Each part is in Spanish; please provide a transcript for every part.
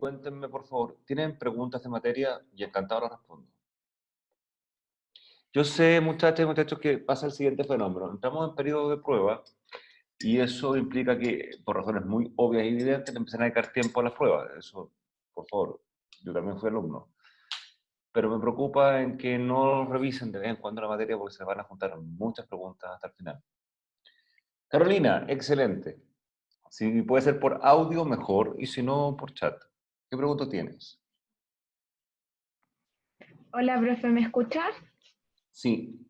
Cuéntenme, por favor, ¿tienen preguntas de materia? Y encantado las respondo. Yo sé, muchachas y muchachos, que pasa el siguiente fenómeno. Entramos en periodo de prueba y eso implica que, por razones muy obvias y evidentes, le empiezan a dedicar tiempo a las pruebas. Eso, por favor, yo también fui alumno. Pero me preocupa en que no revisen de vez en cuando la materia porque se van a juntar muchas preguntas hasta el final. Carolina, excelente. Si puede ser por audio, mejor, y si no, por chat. ¿Qué pregunta tienes? Hola, profe, ¿me escuchas? Sí.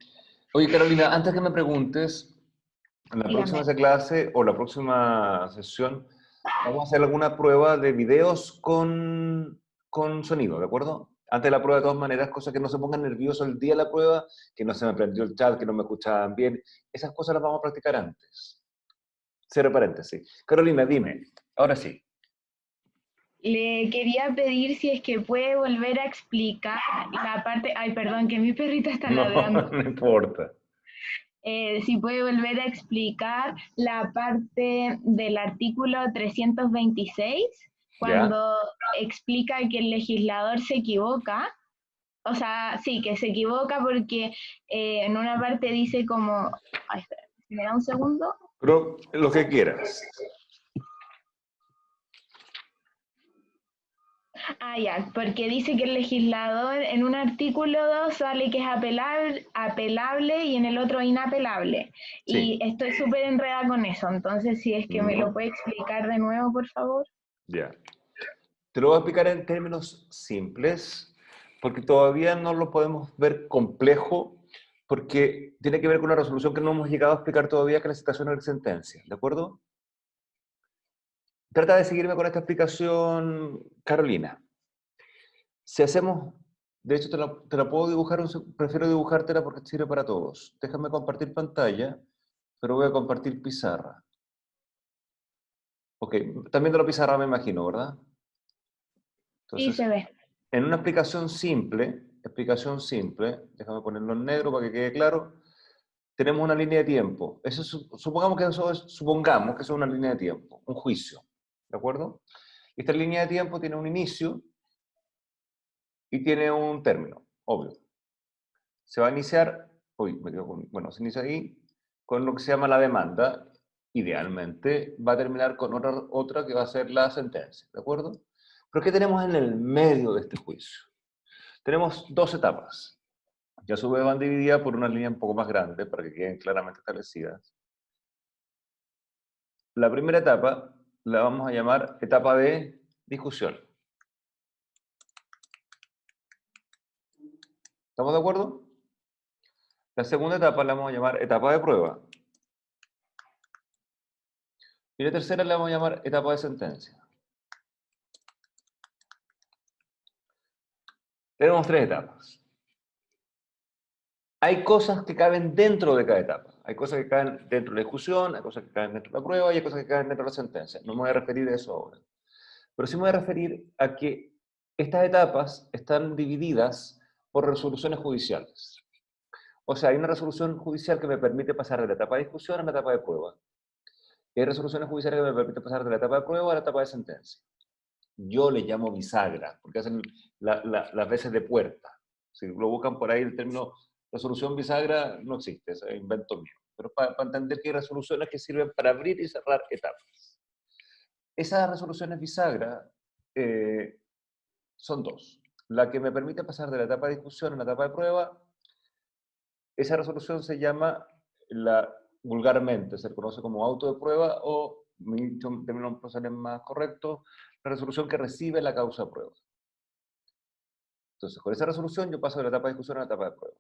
Oye, Carolina, antes que me preguntes, en la Dígame. próxima clase o la próxima sesión, vamos a hacer alguna prueba de videos con sonido, ¿de acuerdo? Antes de la prueba, de todas maneras, cosas que no se pongan nerviosos el día de la prueba, que no se me prendió el chat, que no me escuchaban bien. Esas cosas las vamos a practicar antes. Cierre paréntesis. Carolina, dime, ahora sí. Le quería pedir si es que puede volver a explicar la parte... Ay, perdón, que mi perrita está No, ladrando. no importa. Si puede volver a explicar la parte del artículo 326, ¿Ya? cuando explica que el legislador se equivoca. O sea, sí, que se equivoca porque en una parte dice como... Ay, espera, ¿me da un segundo? Pero lo que quieras. Ah, ya, porque dice que el legislador en un artículo 2 sale que es apelable y en el otro inapelable. Y Sí. estoy súper enredada con eso, entonces si es que me lo No. puede explicar de nuevo, por favor. Ya. Te lo voy a explicar en términos simples, porque todavía no lo podemos ver complejo, porque tiene que ver con una resolución que no hemos llegado a explicar todavía, que es la citación de la sentencia, ¿de acuerdo? Trata de seguirme con esta explicación, Carolina. Si hacemos, de hecho te la puedo dibujar, prefiero dibujártela porque sirve para todos. Déjame compartir pantalla, pero voy a compartir pizarra. Ok, también de la pizarra me imagino, ¿verdad? Sí, Entonces, se ve. en una explicación simple, déjame ponerlo en negro para que quede claro, tenemos una línea de tiempo. Eso, supongamos que eso es una línea de tiempo, un juicio, ¿de acuerdo? Esta línea de tiempo tiene un inicio y tiene un término, obvio. Se va a iniciar, bueno, se inicia ahí con lo que se llama la demanda. Idealmente va a terminar con otra que va a ser la sentencia, ¿de acuerdo? Pero ¿qué tenemos en el medio de este juicio? Tenemos dos etapas. Ya a su vez van divididas por una línea un poco más grande para que queden claramente establecidas. La primera etapa la vamos a llamar etapa de discusión. ¿Estamos de acuerdo? La segunda etapa la vamos a llamar etapa de prueba. Y la tercera la vamos a llamar etapa de sentencia. Tenemos tres etapas. Hay cosas que caben dentro de cada etapa. Hay cosas que caen dentro de la discusión, hay cosas que caen dentro de la prueba y hay cosas que caen dentro de la sentencia. No me voy a referir a eso ahora. Pero sí me voy a referir a que estas etapas están divididas por resoluciones judiciales. O sea, hay una resolución judicial que me permite pasar de la etapa de discusión a la etapa de prueba. Y hay resoluciones judiciales que me permiten pasar de la etapa de prueba a la etapa de sentencia. Yo le llamo bisagra, porque hacen las veces de puerta. Si lo buscan por ahí, el término resolución bisagra no existe, es un invento mío. Pero para entender que hay resoluciones que sirven para abrir y cerrar etapas. Esas resoluciones bisagra son dos. La que me permite pasar de la etapa de discusión a la etapa de prueba, esa resolución se llama, vulgarmente se conoce como auto de prueba o, en términos procesales más correctos, la resolución que recibe la causa de prueba. Entonces, con esa resolución yo paso de la etapa de discusión a la etapa de prueba.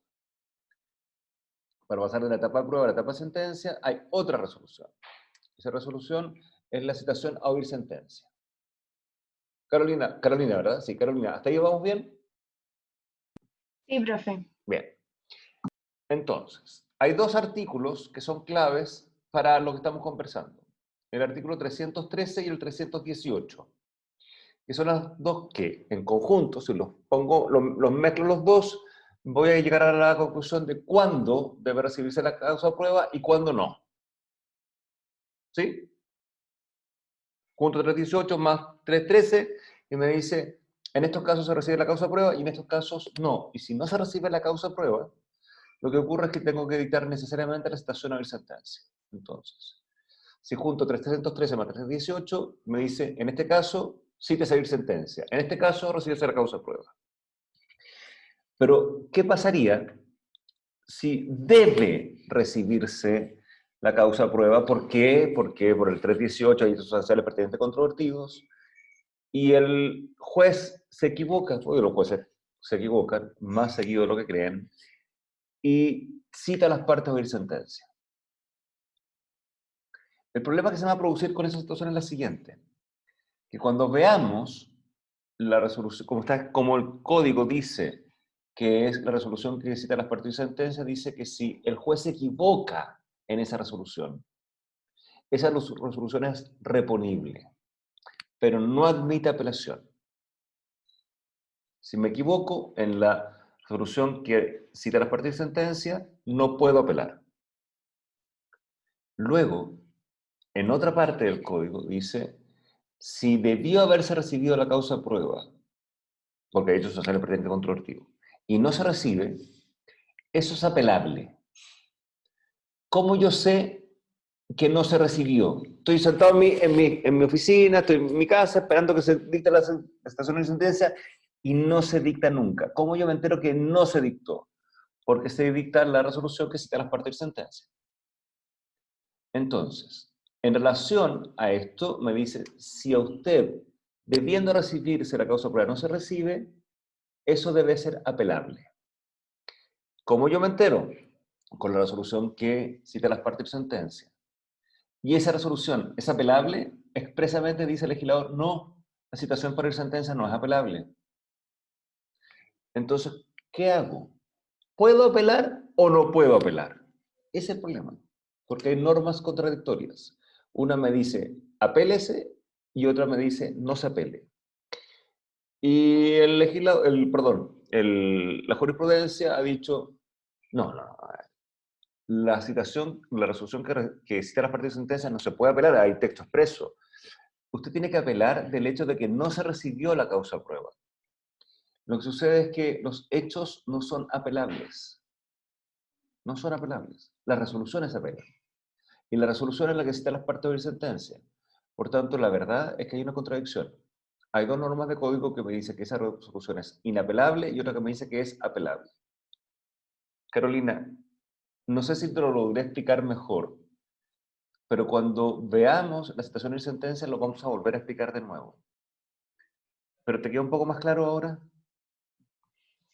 Para pasar de la etapa de prueba a la etapa de sentencia, hay otra resolución. Esa resolución es la citación a oír sentencia. Carolina, ¿verdad? Sí, Carolina, ¿hasta ahí vamos bien? Sí, profe. Bien. Entonces, hay dos artículos que son claves para lo que estamos conversando. El artículo 313 y el 318. Que son las dos que, en conjunto, si los pongo, los mezclo los dos, voy a llegar a la conclusión de cuándo debe recibirse la causa de prueba y cuándo no. ¿Sí? Junto 318 más 313 y me dice, en estos casos se recibe la causa prueba y en estos casos no. Y si no se recibe la causa prueba, lo que ocurre es que tengo que dictar necesariamente la citación a la sentencia. Entonces, si junto 313 más 318, me dice, en este caso, cite seguir sentencia. En este caso, recibe la causa prueba. Pero, ¿qué pasaría si debe recibirse la causa prueba? ¿Por qué? Porque por el 318 hay hechos sustanciales pertinentes controvertidos, y el juez se equivoca, porque los jueces se equivocan, más seguido de lo que creen, y cita las partes a oír sentencia. El problema que se va a producir con esa situación es la siguiente, que cuando veamos la resolución, como el código dice que es la resolución que cita las partes de sentencia, dice que si el juez se equivoca en esa resolución es reponible, pero no admite apelación. Si me equivoco en la resolución que cita las partes de sentencia, no puedo apelar. Luego, en otra parte del código dice, si debió haberse recibido la causa prueba, porque de hecho se sale pretendente controvertido, y no se recibe, eso es apelable. ¿Cómo yo sé que no se recibió? Estoy sentado en mi oficina, estoy en mi casa esperando que se dicte la citación de sentencia y no se dicta nunca. ¿Cómo yo me entero que no se dictó? Porque se dicta la resolución que cita las partes de sentencia. Entonces, en relación a esto, me dice, si a usted, debiendo recibirse la causa prueba, no se recibe, eso debe ser apelable. ¿Cómo yo me entero? Con la resolución que cita las partes de sentencia. Y esa resolución es apelable, expresamente dice el legislador, no, la citación para ir sentencia no es apelable. Entonces, ¿qué hago? ¿Puedo apelar o no puedo apelar? Ese es el problema, porque hay normas contradictorias. Una me dice, apélese, y otra me dice, no se apele. Y el legislador, la jurisprudencia ha dicho, no, la citación, la resolución que cita las partes de sentencia no se puede apelar, hay texto expreso. Usted tiene que apelar del hecho de que no se recibió la causa prueba. Lo que sucede es que los hechos no son apelables. No son apelables. La resolución es apelable. Y la resolución es la que cita las partes de la sentencia. Por tanto, la verdad es que hay una contradicción. Hay dos normas de código que me dicen que esa resolución es inapelable y otra que me dice que es apelable. Carolina, no sé si te lo logré explicar mejor, pero cuando veamos la citación y sentencia lo vamos a volver a explicar de nuevo. ¿Pero te queda un poco más claro ahora?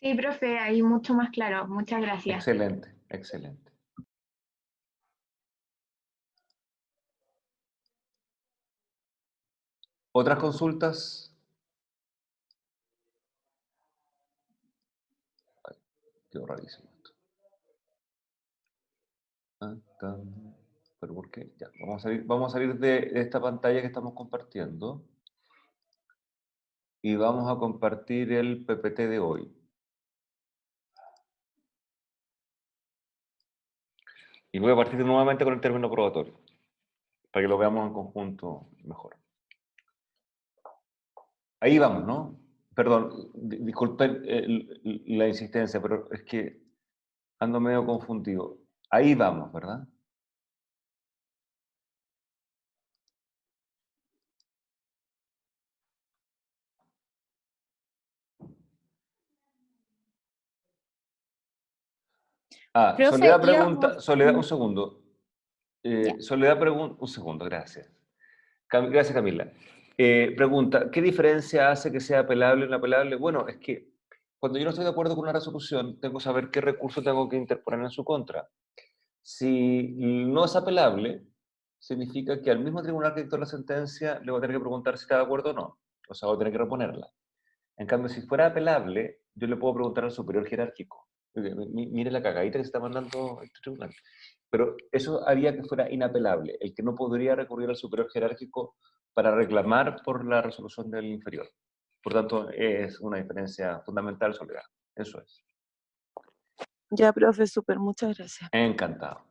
Sí, profe, ahí mucho más claro. Muchas gracias. Excelente, excelente. ¿Otras consultas? Ay, quedó rarísimo esto. ¿Pero por qué? Ya, vamos a salir de esta pantalla que estamos compartiendo y vamos a compartir el PPT de hoy. Y voy a partir nuevamente con el término probatorio, para que lo veamos en conjunto mejor. Ahí vamos, ¿no? Perdón, disculpen la insistencia, pero es que ando medio confundido. Ahí vamos, ¿verdad? Profe, Soledad pregunta, Soledad, un segundo. Ya. Soledad pregunta, un segundo, gracias. Gracias, Camila. Pregunta, ¿qué diferencia hace que sea apelable o inapelable? Bueno, es que cuando yo no estoy de acuerdo con una resolución, tengo que saber qué recurso tengo que interponer en su contra. Si no es apelable, significa que al mismo tribunal que dictó la sentencia le voy a tener que preguntar si está de acuerdo o no. O sea, voy a tener que reponerla. En cambio, si fuera apelable, yo le puedo preguntar al superior jerárquico. Mire la cagadita que se está mandando este tribunal. Pero eso haría que fuera inapelable, el que no podría recurrir al superior jerárquico para reclamar por la resolución del inferior. Por tanto, es una diferencia fundamental, Soledad. Eso es. Ya, profe, súper, muchas gracias. Encantado.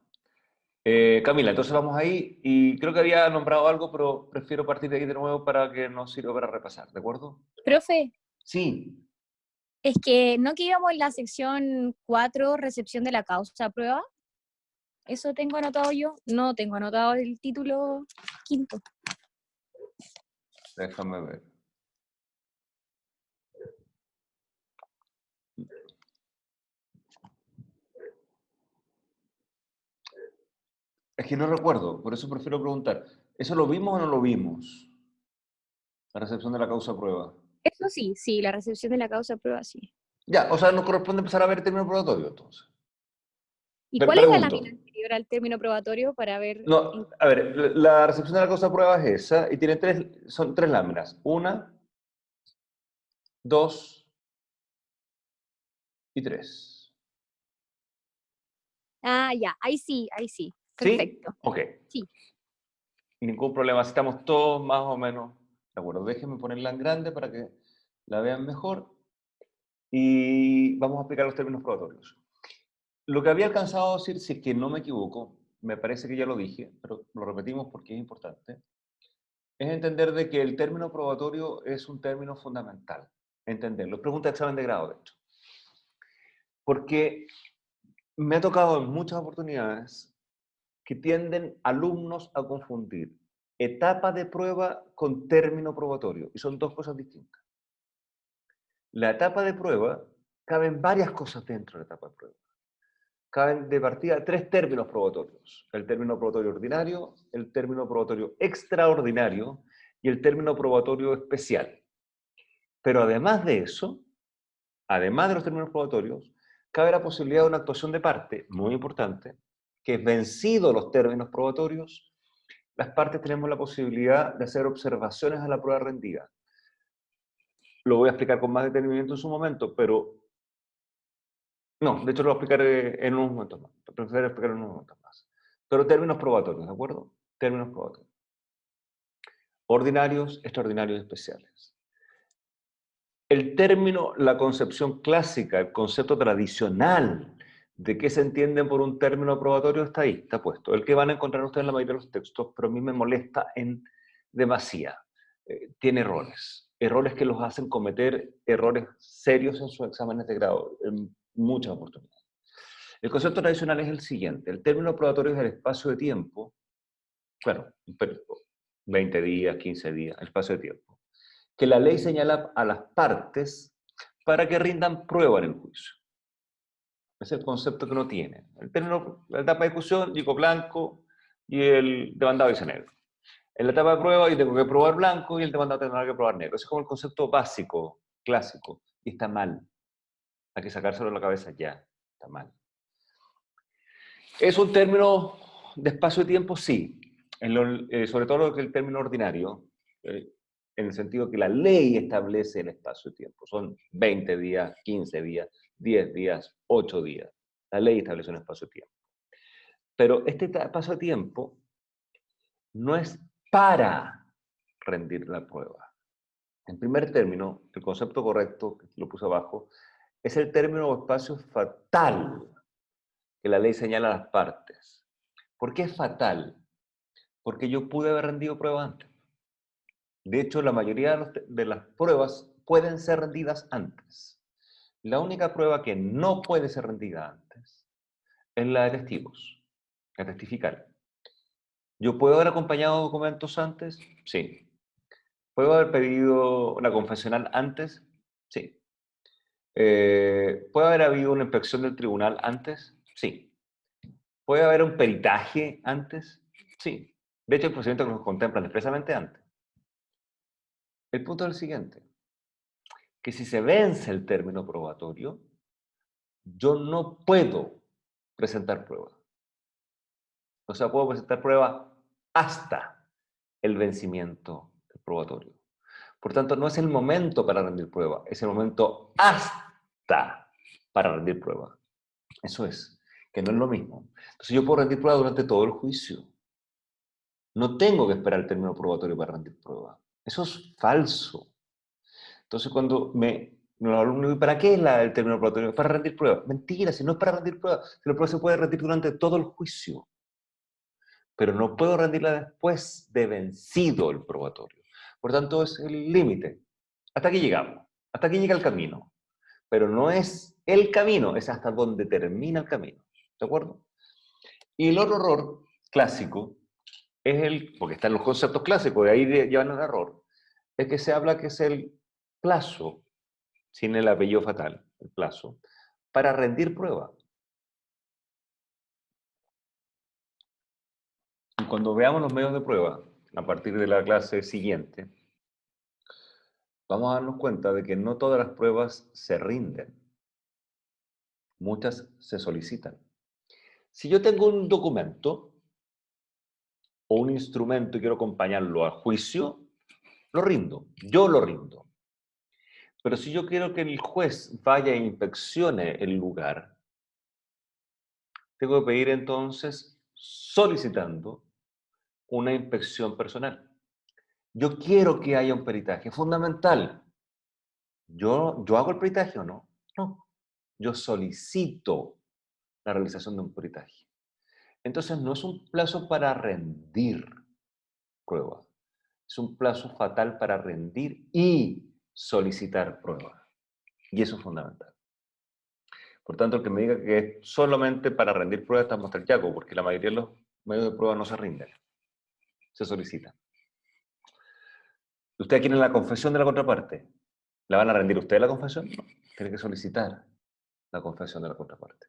Camila, entonces vamos ahí y creo que había nombrado algo, pero prefiero partir de ahí de nuevo para que nos sirva para repasar, ¿de acuerdo? Profe, Sí. es que no que íbamos en la sección 4, recepción de la causa prueba. Eso tengo anotado yo. No tengo anotado el título quinto. Déjame ver. Es que no recuerdo, por eso prefiero preguntar. ¿Eso lo vimos o no lo vimos? La recepción de la causa prueba. Eso sí, sí, la recepción de la causa prueba sí. Ya, o sea, nos corresponde empezar a ver el término probatorio, entonces. ¿Y cuál es la Pregunto. lámina anterior al término probatorio para ver? No, a ver, la recepción de la causa prueba es esa y tiene son tres láminas. Una, dos y tres. Ah, ya, ahí sí, ahí sí. ¿Sí? Perfecto. Ok. Sí. Ningún problema, si estamos todos más o menos de acuerdo. Déjenme ponerla en grande para que la vean mejor y vamos a explicar los términos probatorios. Lo que había alcanzado a decir, si es que no me equivoco, me parece que ya lo dije, pero lo repetimos porque es importante, es entender de que el término probatorio es un término fundamental. Entenderlo. Es pregunta de examen de grado, de hecho. Porque me ha tocado en muchas oportunidades que tienden alumnos a confundir etapa de prueba con término probatorio, y son dos cosas distintas. La etapa de prueba, caben varias cosas dentro de la etapa de prueba. Caben de partida tres términos probatorios: el término probatorio ordinario, el término probatorio extraordinario y el término probatorio especial. Pero además de eso, además de los términos probatorios, cabe la posibilidad de una actuación de parte, muy importante, que es vencido los términos probatorios, las partes tenemos la posibilidad de hacer observaciones a la prueba rendida. Lo voy a explicar con más detenimiento en su momento, pero no, de hecho lo voy a explicar en unos momentos más. Prefiero explicar en unos momentos más. Pero términos probatorios, ¿de acuerdo? Términos probatorios. Ordinarios, extraordinarios y especiales. El término, la concepción clásica, el concepto tradicional de qué se entienden por un término probatorio está ahí, está puesto. El que van a encontrar ustedes en la mayoría de los textos, pero a mí me molesta en demasía. Tiene errores. Errores que los hacen cometer errores serios en sus exámenes de grado, en muchas oportunidades. El concepto tradicional es el siguiente. El término probatorio es el espacio de tiempo, claro, 20 días, 15 días, el espacio de tiempo, que la ley señala a las partes para que rindan prueba en el juicio. Es el concepto que uno tiene. El término, la etapa de discusión, digo blanco y el demandado dice negro. En la etapa de prueba yo tengo que probar blanco y el demandado tendrá que probar negro. Ese es como el concepto básico, clásico, y está mal. Hay que sacárselo de la cabeza ya. Está mal. ¿Es un término de espacio de tiempo? Sí. Sobre todo lo que es el término ordinario, en el sentido que la ley establece el espacio de tiempo. Son 20 días, 15 días, 10 días, 8 días. La ley establece un espacio de tiempo. Pero este espacio de tiempo no es para rendir la prueba. En primer término, el concepto correcto, que lo puse abajo, es el término o espacio fatal que la ley señala a las partes. ¿Por qué es fatal? Porque yo pude haber rendido prueba antes. De hecho, la mayoría de las pruebas pueden ser rendidas antes. La única prueba que no puede ser rendida antes es la de testigos, la testificar. ¿Yo puedo haber acompañado documentos antes? Sí. ¿Puedo haber pedido una confesional antes? Sí. ¿Puede haber habido una inspección del tribunal antes? Sí. ¿Puede haber un peritaje antes? Sí. De hecho, el procedimiento que nos contemplan expresamente antes. El punto es el siguiente, que si se vence el término probatorio, yo no puedo presentar prueba. O sea, puedo presentar prueba hasta el vencimiento del probatorio. Por tanto, no es el momento para rendir prueba, es el momento hasta para rendir prueba. Eso es, que no es lo mismo. Entonces yo puedo rendir prueba durante todo el juicio. No tengo que esperar el término probatorio para rendir prueba. Eso es falso. Entonces cuando los alumnos dicen, ¿para qué es el término probatorio? Para rendir prueba. Mentira, si no es para rendir prueba, si la prueba se puede rendir durante todo el juicio. pero no puedo rendirla después de vencido el probatorio. Por tanto, es el límite. Hasta aquí llegamos. Hasta aquí llega el camino. Pero no es el camino, es hasta donde termina el camino. ¿De acuerdo? Y el otro error clásico es porque están los conceptos clásicos, de ahí llevan el error, es que se habla que es el plazo, sin el apellido fatal, el plazo, para rendir prueba. Y cuando veamos los medios de prueba, a partir de la clase siguiente, vamos a darnos cuenta de que no todas las pruebas se rinden. Muchas se solicitan. Si yo tengo un documento o un instrumento y quiero acompañarlo a juicio, lo rindo. Yo lo rindo. Pero si yo quiero que el juez vaya e inspeccione el lugar, tengo que pedir entonces, solicitando una inspección personal. Yo quiero que haya un peritaje, fundamental. ¿Yo hago el peritaje o no? No. Yo solicito la realización de un peritaje. Entonces no es un plazo para rendir prueba. Es un plazo fatal para rendir y solicitar prueba. Y eso es fundamental. Por tanto, el que me diga que es solamente para rendir pruebas está hasta el yaco, porque la mayoría de los medios de prueba no se rinden, se solicitan. ¿Ustedes quieren la confesión de la contraparte? ¿La van a rendir ustedes la confesión? No, tienen que solicitar la confesión de la contraparte.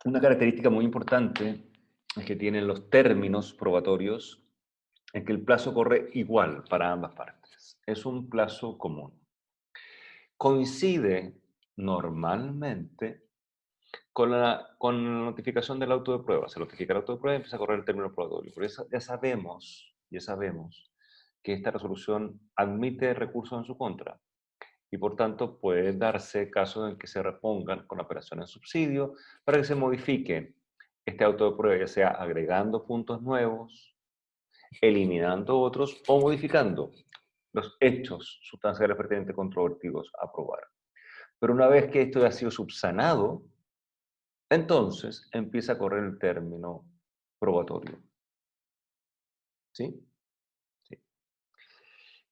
Una característica muy importante es que tienen los términos probatorios en que el plazo corre igual para ambas partes. Es un plazo común. Coincide normalmente con la notificación del auto de prueba. Se notifica el auto de prueba y empieza a correr el término probatorio. Por eso ya sabemos que esta resolución admite recursos en su contra y por tanto puede darse casos en que se repongan con operación en subsidio para que se modifique este auto de prueba, ya sea agregando puntos nuevos, eliminando otros o modificando los hechos sustanciales pertinentes controvertidos a probar. Pero una vez que esto ha sido subsanado, entonces empieza a correr el término probatorio. ¿Sí? Sí.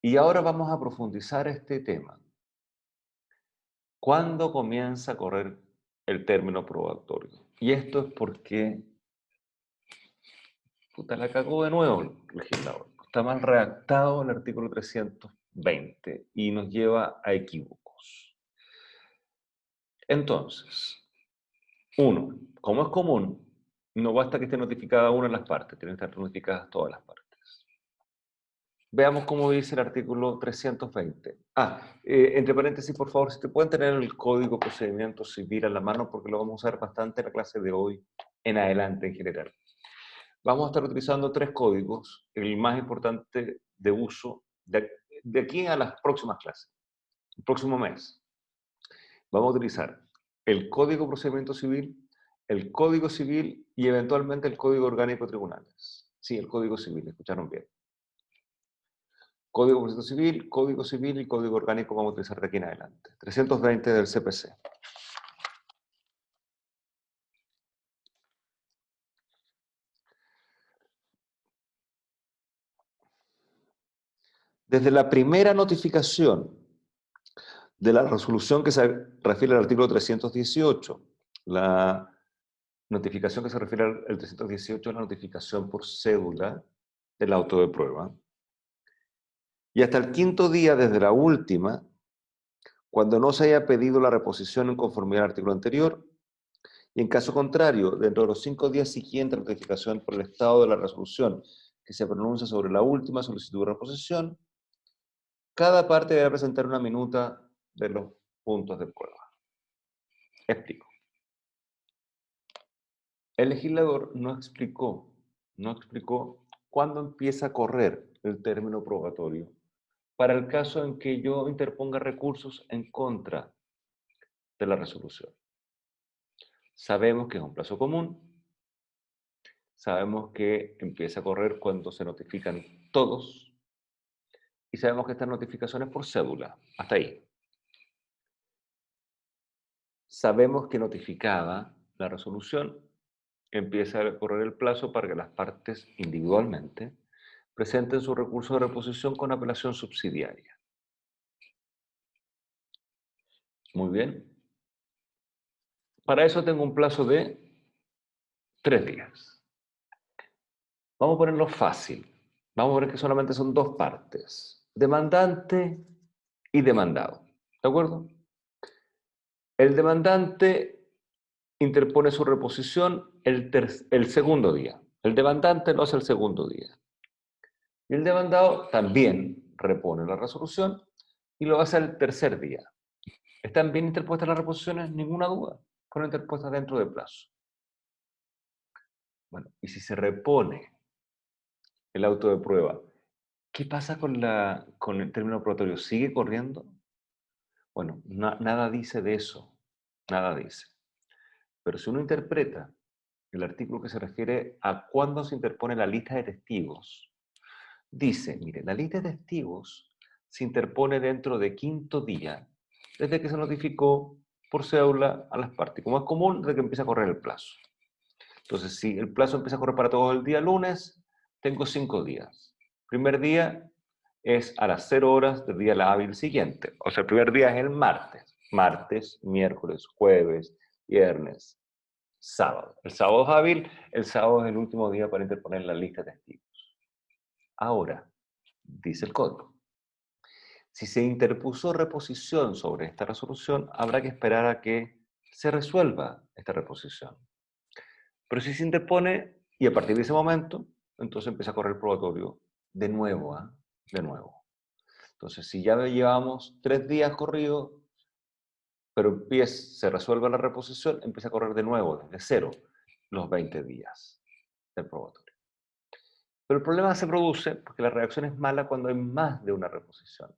Y ahora vamos a profundizar este tema. ¿Cuándo comienza a correr el término probatorio? Y esto es porque, puta, la cagó de nuevo el legislador. Está mal redactado el artículo 320 y nos lleva a equívocos. Entonces, uno, como es común, no basta que esté notificada una de las partes, tienen que estar notificadas todas las partes. Veamos cómo dice el artículo 320. Entre paréntesis, por favor, si te pueden tener el Código de Procedimiento Civil a la mano, porque lo vamos a usar bastante en la clase de hoy en adelante en general. Vamos a estar utilizando 3 códigos, el más importante de uso de aquí a las próximas clases, el próximo mes. Vamos a utilizar el Código de Procedimiento Civil, el Código Civil y eventualmente el Código Orgánico de Tribunales. Sí, el Código Civil, escucharon bien. Código de Procedimiento Civil y Código Orgánico vamos a utilizar de aquí en adelante. 320 del CPC. Desde la primera notificación de la resolución que se refiere al artículo 318, la notificación que se refiere al 318 es la notificación por cédula del auto de prueba. Y hasta el 5º día desde la última, cuando no se haya pedido la reposición en conformidad al artículo anterior, y en caso contrario, dentro de los 5 días siguientes a la notificación por el estado de la resolución que se pronuncia sobre la última solicitud de reposición, cada parte debe presentar una minuta de los puntos de prueba. Explico. El legislador no explicó cuándo empieza a correr el término probatorio para el caso en que yo interponga recursos en contra de la resolución. Sabemos que es un plazo común, sabemos que empieza a correr cuando se notifican todos y sabemos que estas notificaciones por cédula. Hasta ahí. Sabemos que notificada la resolución, empieza a correr el plazo para que las partes individualmente presenten su recurso de reposición con apelación subsidiaria. Muy bien. Para eso tengo un plazo de 3 días. Vamos a ponerlo fácil. Vamos a poner que solamente son 2 partes. Demandante y demandado. ¿De acuerdo? El demandante interpone su reposición el segundo día. El demandante lo hace el segundo día. Y el demandado también repone la resolución y lo hace el tercer día. ¿Están bien interpuestas las reposiciones? Ninguna duda. Fueron interpuestas dentro del plazo. Bueno, y si se repone el auto de prueba, ¿qué pasa con el término probatorio? ¿Sigue corriendo? Bueno, nada dice de eso. Nada dice. Pero si uno interpreta el artículo que se refiere a cuándo se interpone la lista de testigos, dice, mire, la lista de testigos se interpone dentro de 5º día desde que se notificó por cédula a las partes, como es común desde que empieza a correr el plazo. Entonces, si el plazo empieza a correr para todo el día lunes, tengo 5 días. Primer día es a las 0 horas del día hábil siguiente. O sea, el primer día es el martes. Martes, miércoles, jueves, viernes, sábado. El sábado es hábil, el sábado es el último día para interponer la lista de testigos. Ahora, dice el código, si se interpuso reposición sobre esta resolución, habrá que esperar a que se resuelva esta reposición. Pero si se interpone, y a partir de ese momento, entonces empieza a correr el probatorio de nuevo, ¿eh? De nuevo. Entonces, si ya llevamos 3 días corridos, pero se resuelve la reposición, empieza a correr de nuevo, desde cero, los 20 días del probatorio. Pero el problema se produce porque la reacción es mala cuando hay más de una reposición.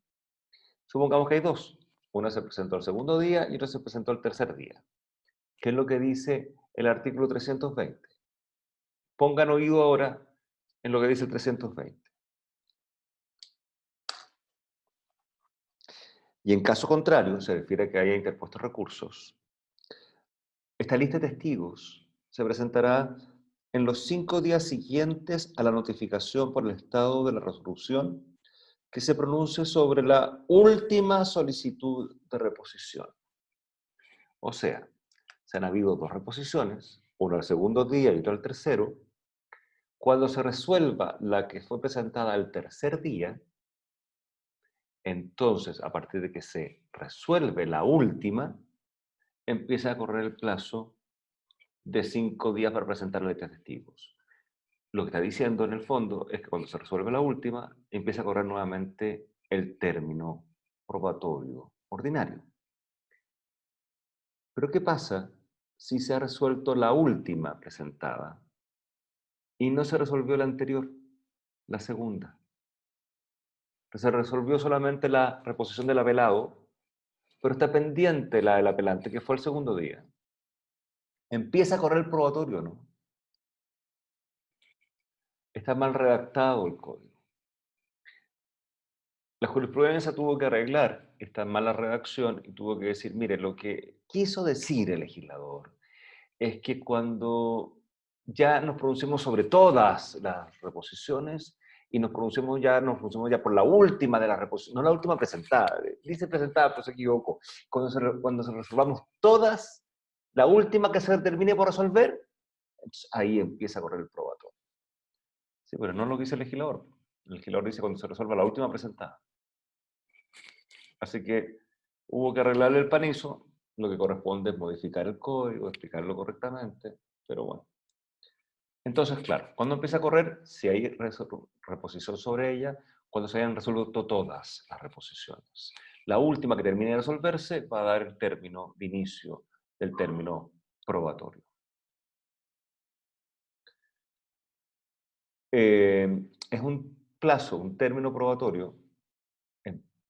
Supongamos que hay 2. Una se presentó el segundo día y otra se presentó el tercer día. ¿Qué es lo que dice el artículo 320? Pongan oído ahora en lo que dice el 320. Y en caso contrario, se refiere a que haya interpuestos recursos, esta lista de testigos se presentará en los 5 días siguientes a la notificación por el estado de la resolución que se pronuncie sobre la última solicitud de reposición. O sea, se han habido 2 reposiciones, una al segundo día y otra al tercero. Cuando se resuelva la que fue presentada al tercer día, entonces, a partir de que se resuelve la última, empieza a correr el plazo de 5 días para presentar la lista de testigos. Lo que está diciendo en el fondo es que cuando se resuelve la última, empieza a correr nuevamente el término probatorio ordinario. Pero ¿qué pasa si se ha resuelto la última presentada y no se resolvió la anterior, la segunda? Se resolvió solamente la reposición del apelado, pero está pendiente la del apelante, que fue el segundo día. Empieza a correr el probatorio, ¿no? Está mal redactado el código. La jurisprudencia tuvo que arreglar esta mala redacción y tuvo que decir, mire, lo que quiso decir el legislador es que cuando ya nos pronunciamos sobre todas las reposiciones y nos pronunciamos ya por la última de las reposiciones, no la última presentada, dice presentada, pero se equivocó. Cuando se resolvamos todas, la última que se termine por resolver, entonces ahí empieza a correr el probatorio. Sí, pero no es lo que dice el legislador. El legislador dice cuando se resuelva la última presentada. Así que hubo que arreglarle el panizo, lo que corresponde es modificar el código, explicarlo correctamente, pero bueno. Entonces, claro, cuando empieza a correr, si hay reposición sobre ella, cuando se hayan resuelto todas las reposiciones. La última que termine de resolverse va a dar el término de inicio del término probatorio. Es un plazo, un término probatorio.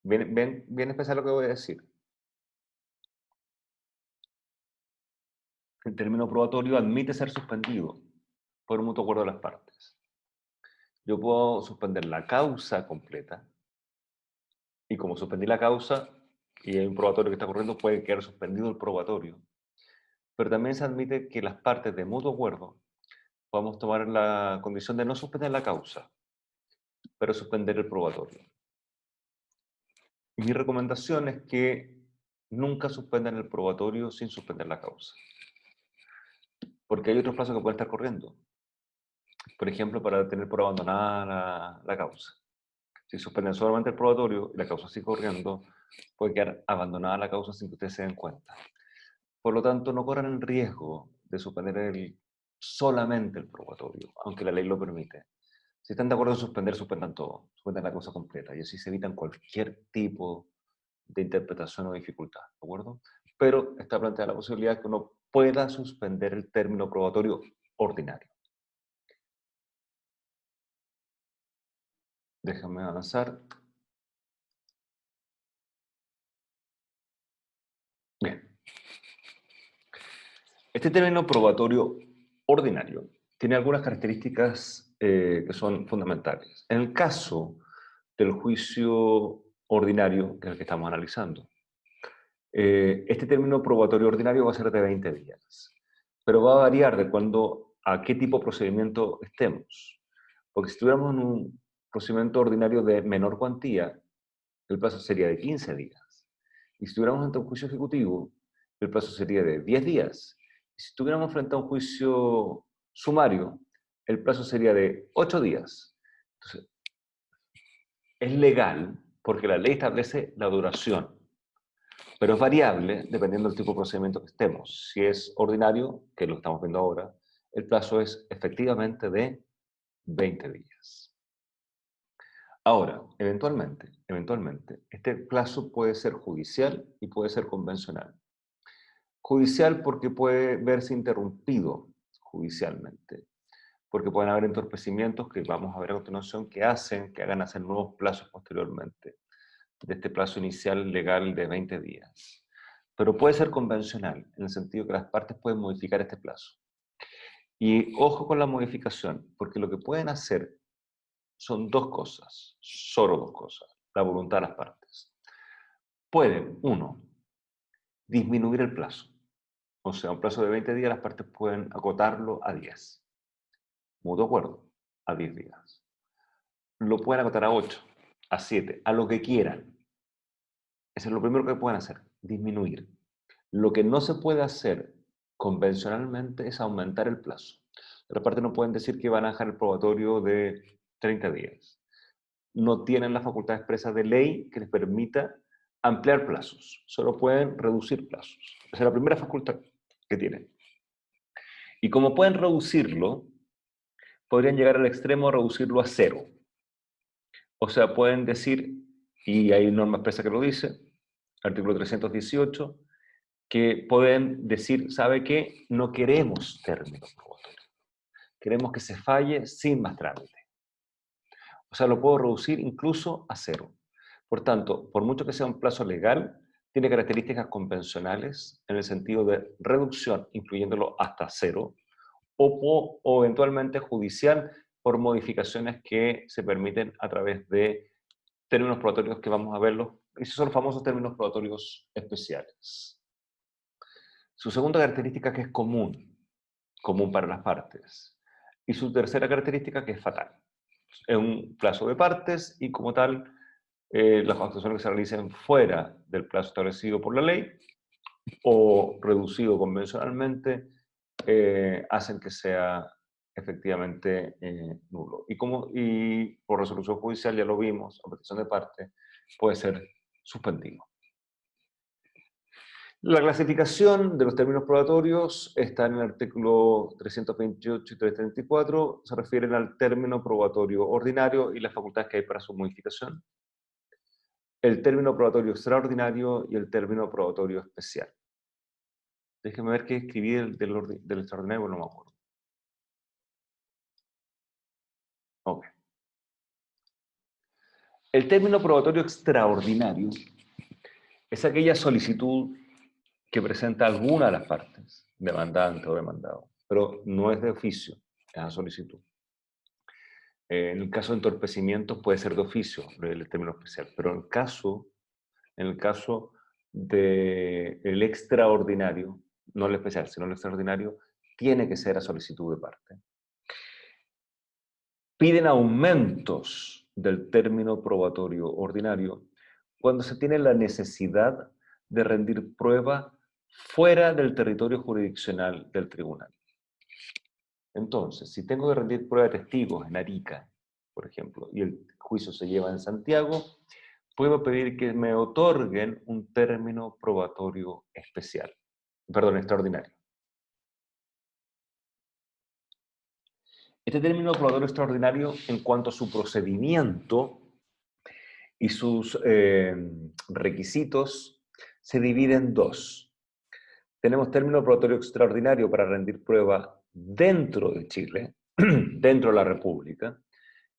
Bien especial lo que voy a decir. El término probatorio admite ser suspendido por un mutuo acuerdo de las partes. Yo puedo suspender la causa completa y como suspendí la causa y hay un probatorio que está corriendo, puede quedar suspendido el probatorio. pero también se admite que las partes de mutuo acuerdo podamos tomar la condición de no suspender la causa, pero suspender el probatorio. Mi recomendación es que nunca suspendan el probatorio sin suspender la causa, porque hay otros plazos que pueden estar corriendo. Por ejemplo, para tener por abandonada la causa. Si suspenden solamente el probatorio y la causa sigue corriendo, puede quedar abandonada la causa sin que ustedes se den cuenta. Por lo tanto, no corran el riesgo de suspender solamente el probatorio, aunque la ley lo permite. Si están de acuerdo en suspender, suspendan todo, suspendan la causa completa, y así se evitan cualquier tipo de interpretación o dificultad, ¿de acuerdo? Pero está planteada la posibilidad de que uno pueda suspender el término probatorio ordinario. Déjame avanzar. Bien. Este término probatorio ordinario tiene algunas características que son fundamentales. En el caso del juicio ordinario, que es el que estamos analizando, este término probatorio ordinario va a ser de 20 días, pero va a variar de a qué tipo de procedimiento estemos. Porque si estuviéramos en un procedimiento ordinario de menor cuantía, el plazo sería de 15 días. Y si estuviéramos ante un juicio ejecutivo, el plazo sería de 10 días. Y si estuviéramos frente a un juicio sumario, el plazo sería de 8 días. Entonces, es legal porque la ley establece la duración, pero es variable dependiendo del tipo de procedimiento que estemos. Si es ordinario, que lo estamos viendo ahora, el plazo es efectivamente de 20 días. Ahora, eventualmente, este plazo puede ser judicial y puede ser convencional. Judicial porque puede verse interrumpido judicialmente, porque pueden haber entorpecimientos que vamos a ver a continuación que hagan hacer nuevos plazos posteriormente, de este plazo inicial legal de 20 días. Pero puede ser convencional, en el sentido que las partes pueden modificar este plazo. Y ojo con la modificación, porque lo que pueden hacer son dos cosas, solo dos cosas, la voluntad de las partes. Pueden, uno, disminuir el plazo. O sea, un plazo de 20 días, las partes pueden acotarlo a 10. Mutuo acuerdo, a 10 días. Lo pueden acotar a 8, a 7, a lo que quieran. Eso es lo primero que pueden hacer, disminuir. Lo que no se puede hacer convencionalmente es aumentar el plazo. Las partes no pueden decir que van a dejar el probatorio de 30 días. No tienen la facultad expresa de ley que les permita ampliar plazos. Solo pueden reducir plazos. Esa es la primera facultad que tienen. Y como pueden reducirlo, podrían llegar al extremo de reducirlo a 0. O sea, pueden decir, y hay norma expresa que lo dice, artículo 318, que pueden decir, ¿sabe qué? No queremos término probatorio. Queremos que se falle sin más trámite. O sea, lo puedo reducir incluso a 0. Por tanto, por mucho que sea un plazo legal, tiene características convencionales en el sentido de reducción, incluyéndolo hasta 0, o eventualmente judicial por modificaciones que se permiten a través de términos probatorios que vamos a verlos. Esos son los famosos términos probatorios especiales. Su segunda característica que es común para las partes. Y su tercera característica que es fatal. Es un plazo de partes y como tal, las actuaciones que se realicen fuera del plazo establecido por la ley o reducido convencionalmente hacen que sea efectivamente nulo. Y por resolución judicial, ya lo vimos, a petición de parte, puede ser suspendido. La clasificación de los términos probatorios está en el artículo 328 y 334, se refieren al término probatorio ordinario y las facultades que hay para su modificación, el término probatorio extraordinario y el término probatorio especial. Déjenme ver qué escribí del extraordinario, no me acuerdo. Ok. El término probatorio extraordinario es aquella solicitud que presenta alguna de las partes, demandante o demandado, pero no es de oficio, es a solicitud. En el caso de entorpecimientos puede ser de oficio el término especial, pero en el caso del extraordinario no el especial, sino el extraordinario, tiene que ser a solicitud de parte. Piden aumentos del término probatorio ordinario cuando se tiene la necesidad de rendir prueba fuera del territorio jurisdiccional del tribunal. Entonces, si tengo que rendir prueba de testigos en Arica, por ejemplo, y el juicio se lleva en Santiago, puedo pedir que me otorguen un término probatorio especial, perdón, extraordinario. Este término probatorio extraordinario, en cuanto a su procedimiento y sus requisitos, se divide en dos. Tenemos término probatorio extraordinario para rendir prueba dentro de Chile, dentro de la República,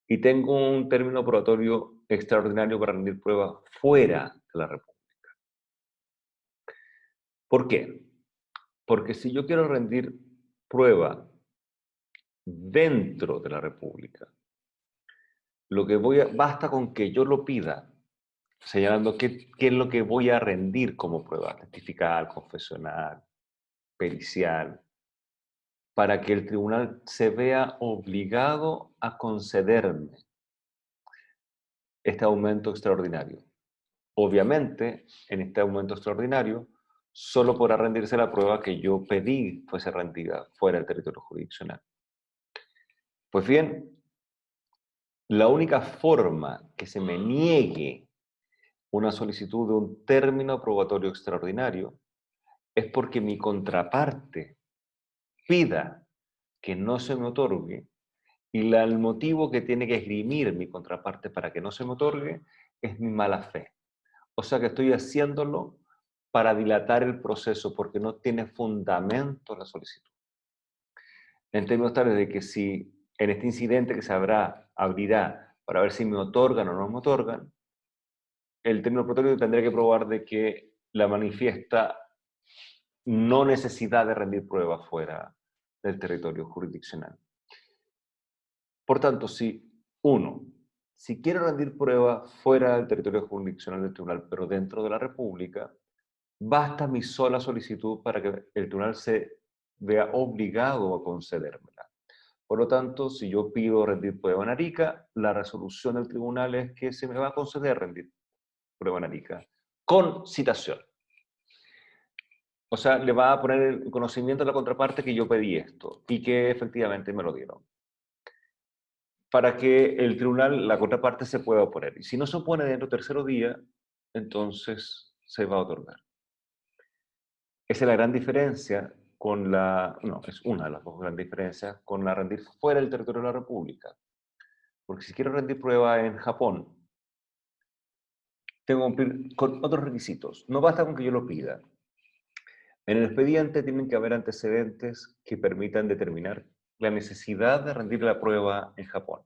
y tengo un término probatorio extraordinario para rendir prueba fuera de la República. ¿Por qué? Porque si yo quiero rendir prueba dentro de la República, basta con que yo lo pida, señalando qué es lo que voy a rendir como prueba, testifical, confesional, pericial, para que el tribunal se vea obligado a concederme este aumento extraordinario. Obviamente, en este aumento extraordinario, solo podrá rendirse la prueba que yo pedí fuese rendida fuera del territorio jurisdiccional. Pues bien, la única forma que se me niegue una solicitud de un término probatorio extraordinario es porque mi contraparte pida que no se me otorgue y el motivo que tiene que esgrimir mi contraparte para que no se me otorgue es mi mala fe. O sea que estoy haciéndolo para dilatar el proceso porque no tiene fundamento la solicitud. En términos tales de que si en este incidente que se abrirá para ver si me otorgan o no me otorgan, el término probatorio tendría que probar de que la manifiesta no necesidad de rendir pruebas fuera del territorio jurisdiccional. Por tanto, si quiero rendir pruebas fuera del territorio jurisdiccional del tribunal, pero dentro de la República, basta mi sola solicitud para que el tribunal se vea obligado a concedérmela. Por lo tanto, si yo pido rendir prueba en Arica, la resolución del tribunal es que se me va a conceder rendir prueba en Arica, con citación. O sea, le va a poner el conocimiento a la contraparte que yo pedí esto y que efectivamente me lo dieron. Para que el tribunal, la contraparte, se pueda oponer. Y si no se opone dentro del tercer día, entonces se va a otorgar. Esa es la gran diferencia con es una de las dos grandes diferencias con la rendir fuera del territorio de la República. Porque si quiero rendir prueba en Japón, tengo que cumplir con otros requisitos. No basta con que yo lo pida. En el expediente tienen que haber antecedentes que permitan determinar la necesidad de rendir la prueba en Japón.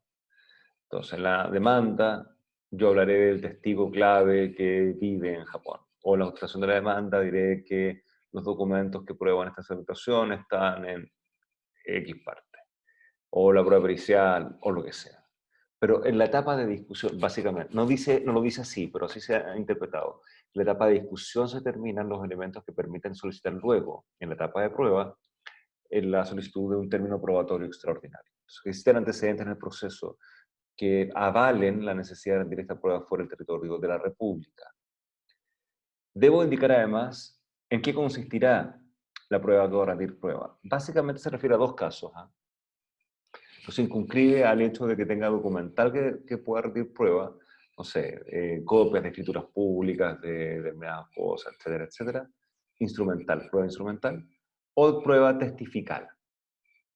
Entonces, en la demanda, yo hablaré del testigo clave que vive en Japón. O en la justificación de la demanda diré que los documentos que prueban esta situación están en X parte. O la prueba pericial, o lo que sea. Pero en la etapa de discusión, básicamente, no lo dice así, pero así se ha interpretado. En la etapa de discusión se determinan los elementos que permiten solicitar luego, en la etapa de prueba, en la solicitud de un término probatorio extraordinario. Entonces, existen antecedentes en el proceso que avalen la necesidad de rendir esta prueba fuera del territorio de la República. Debo indicar además en qué consistirá la prueba de rendir prueba. Básicamente se refiere a dos casos. Entonces circunscribe al hecho de que tenga documental que pueda rendir prueba, no sé, copias de escrituras públicas de determinadas cosas, etcétera, etcétera. Instrumental, prueba instrumental. O prueba testifical.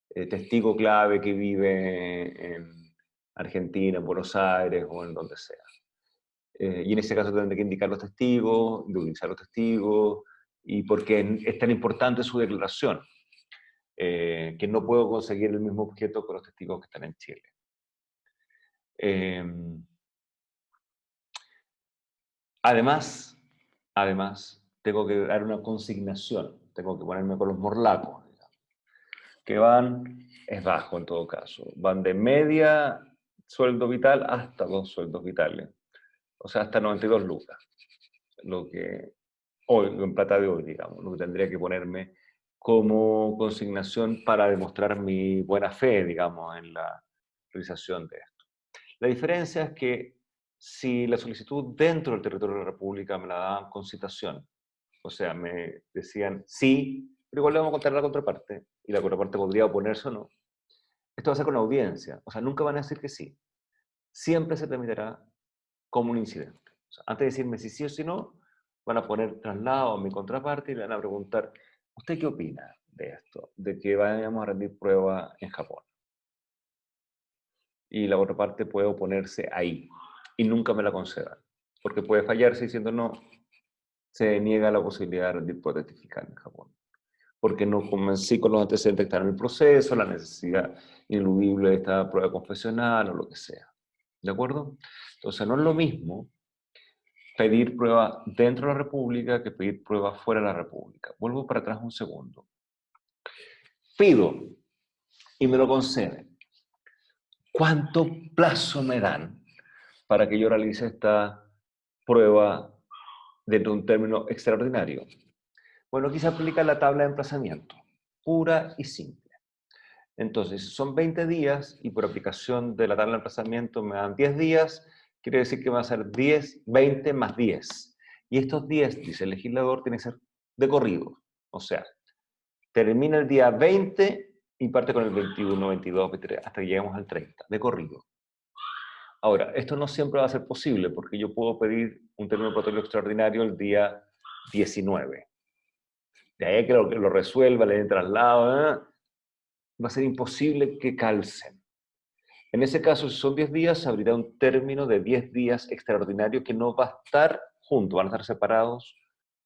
Testigo clave que vive en Argentina, en Buenos Aires o en donde sea. Y en ese caso tendré que indicar los testigos, utilizar los testigos, y porque es tan importante su declaración, que no puedo conseguir el mismo objeto con los testigos que están en Chile. Además, tengo que dar una consignación, tengo que ponerme con los morlacos, digamos, que es bajo en todo caso, van de media sueldo vital hasta 2 sueldos vitales, o sea, hasta 92 lucas, lo que hoy, en plata de hoy, digamos, lo que tendría que ponerme como consignación para demostrar mi buena fe, digamos, en la realización de esto. La diferencia es que si la solicitud dentro del territorio de la República me la daban con citación, o sea, me decían sí, pero igual le vamos a contar la contraparte, y la contraparte podría oponerse o no, esto va a ser con audiencia, o sea, nunca van a decir que sí. Siempre se tramitará como un incidente. O sea, antes de decirme si sí o si no, van a poner traslado a mi contraparte y le van a preguntar, ¿usted qué opina de esto? De que vayamos a rendir prueba en Japón. Y la otra parte puede oponerse ahí y nunca me la concedan, porque puede fallarse diciendo no, se niega la posibilidad de rendir prueba testifical en Japón, porque no convencí con los antecedentes que están en el proceso, la necesidad ineludible de esta prueba confesional o lo que sea. ¿De acuerdo? Entonces no es lo mismo pedir prueba dentro de la República que pedir prueba fuera de la República. Vuelvo para atrás un segundo. Pido y me lo conceden. ¿Cuánto plazo me dan para que yo realice esta prueba dentro de un término extraordinario? Bueno, aquí se aplica la tabla de emplazamiento, pura y simple. Entonces, si son 20 días y por aplicación de la tabla de emplazamiento me dan 10 días, quiere decir que va a ser 10, 20 más 10. Y estos 10, dice el legislador, tienen que ser de corrido. O sea, termina el día 20 y parte con el 21, 22, 23, hasta que lleguemos al 30, de corrido. Ahora, esto no siempre va a ser posible, porque yo puedo pedir un término probatorio extraordinario el día 19. De ahí a que lo resuelva, le den traslado, va a ser imposible que calcen. En ese caso, si son 10 días, se abrirá un término de 10 días extraordinario que no va a estar juntos, van a estar separados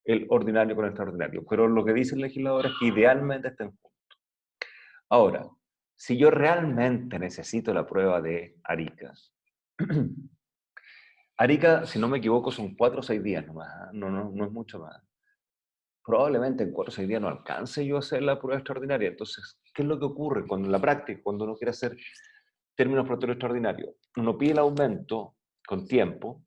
el ordinario con el extraordinario. Pero lo que dice el legislador es que idealmente estén juntos. Ahora, si yo realmente necesito la prueba de Arica, Arica, si no me equivoco, son 4 o 6 días nomás, no es mucho más. Probablemente en 4 o 6 días no alcance yo a hacer la prueba extraordinaria. Entonces, ¿qué es lo que ocurre cuando en la práctica, cuando uno quiere hacer términos probatorios extraordinarios? Uno pide el aumento con tiempo,